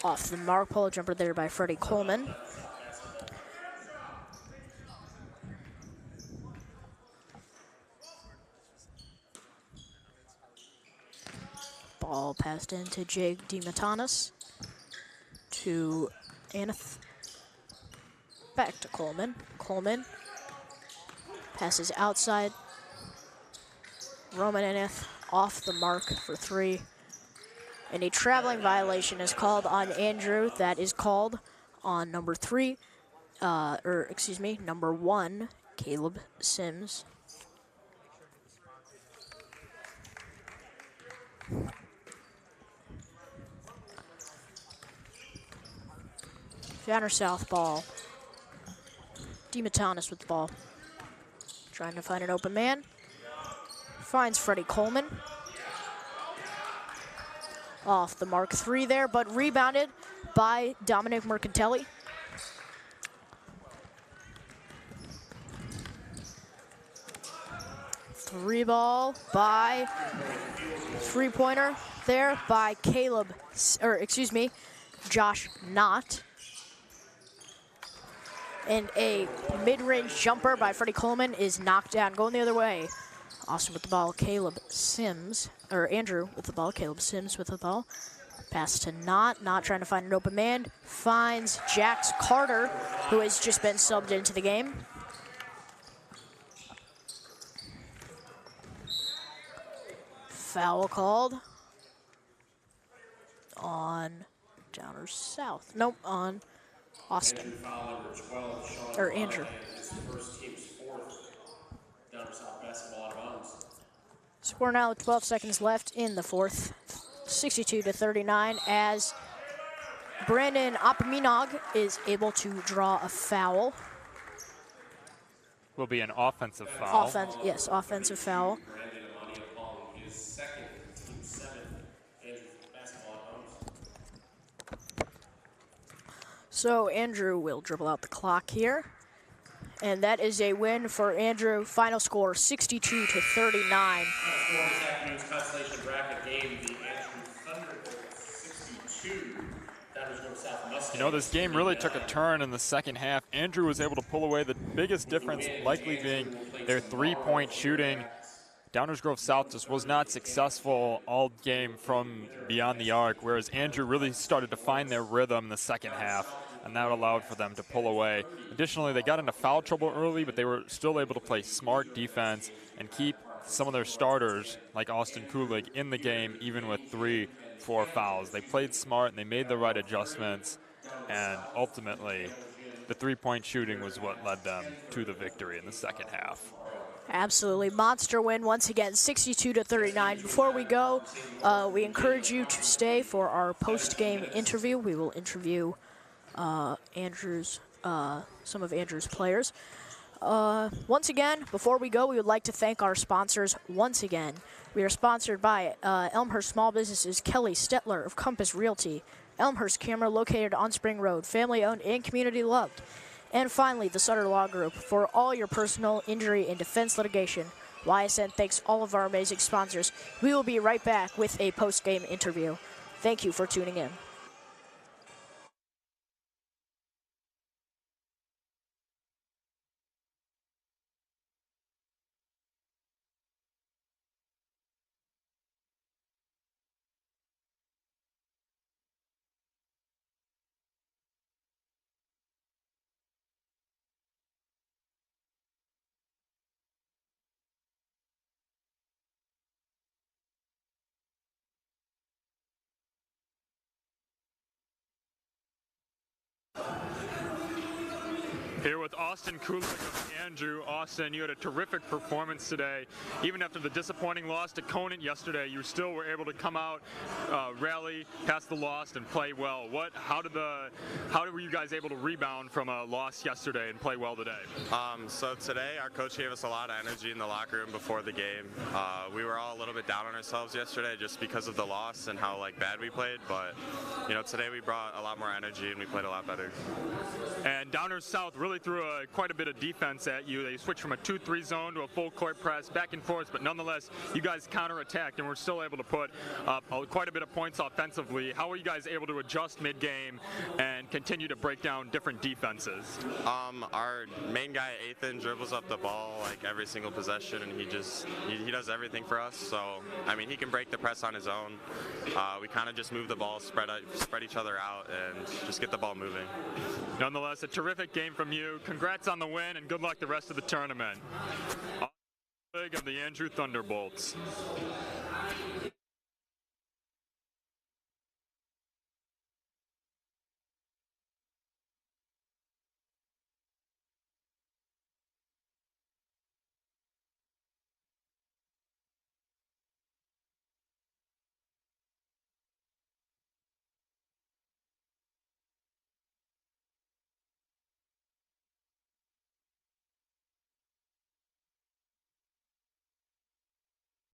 A: Off the mark, pull-up jumper there by Freddie Coleman. Ball passed into Jake DiMatanis. To Aneth. Back to Coleman. Coleman passes outside. Roman Aneth off the mark for three. And a traveling violation is called on Andrew. That is called on number number 1, Caleb Sims. Downer South ball. DiMatanis with the ball. Trying to find an open man. Finds Freddie Coleman. Off the mark 3 there, but rebounded by Dominic Mercantelli. Three-pointer there by Josh Knott. And a mid-range jumper by Freddie Coleman is knocked down, going the other way. Austin with the ball, Caleb Sims, or Andrew with the ball, Caleb Sims with the ball. Pass to Knott trying to find an open man. Finds Jax Carter, who has just been subbed into the game. Foul called on Downers South. Nope, on Austin.
C: Foul number 12, Sean
A: Or Andrew.
C: His first team's fourth. Downers South basketball out of bounds.
A: Score now with 12 seconds left in the fourth. 62-39 as Brandon Opminog is able to draw a foul.
B: Will be an offensive foul.
A: Offensive foul.
C: Brandon Amani is second, team 7. Andrew basketball out of bounds.
A: So Andrew will dribble out the clock here. And that is a win for Andrew. Final score 62-39.
C: This afternoon's consolation bracket game, the Andrew Thunderbolts 62. Downers North South Mustangs.
B: You know, this game really took a turn in the second half. Andrew was able to pull away the biggest difference, likely being their three-point shooting. Downers Grove South just was not successful all game from beyond the arc, whereas Andrew really started to find their rhythm in the second half, and that allowed for them to pull away. Additionally, they got into foul trouble early, but they were still able to play smart defense and keep some of their starters, like Austin Kulig, in the game, even with 3-4 fouls. They played smart, and they made the right adjustments, and ultimately, the three-point shooting was what led them to the victory in the second half.
A: Absolutely. Monster win once again, 62-39. Before we go, we encourage you to stay for our post-game interview. We will interview some of Andrew's players. Once again, before we go, we would like to thank our sponsors once again. We are sponsored by Elmhurst Small Businesses, Kelly Stetler of Compass Realty, Elmhurst Camera located on Spring Road, family-owned and community-loved. And finally, the Sutter Law Group for all your personal injury and defense litigation. YSN thanks all of our amazing sponsors. We will be right back with a post-game interview. Thank you for tuning in.
B: Here with Austin Kulik of Andrew. Austin, you had a terrific performance today. Even after the disappointing loss to Conant yesterday, you still were able to come out, rally, pass the loss, and play well. How were you guys able to rebound from a loss yesterday and play well today?
D: So today, our coach gave us a lot of energy in the locker room before the game. We were all a little bit down on ourselves yesterday just because of the loss and how bad we played. But today we brought a lot more energy and we played a lot better.
B: And Downers South really threw quite a bit of defense at you. They switched from a 2-3 zone to a full court press, back and forth, but nonetheless, you guys counterattacked and were still able to put up quite a bit of points offensively. How were you guys able to adjust mid-game and continue to break down different defenses?
D: Our main guy, Ethan, dribbles up the ball every single possession, and he does everything for us. So, he can break the press on his own. We kind of just move the ball, spread each other out, and just get the ball moving.
B: Nonetheless, a terrific game from you. Congrats on the win, and good luck the rest of the tournament. Of the Andrew Thunderbolts.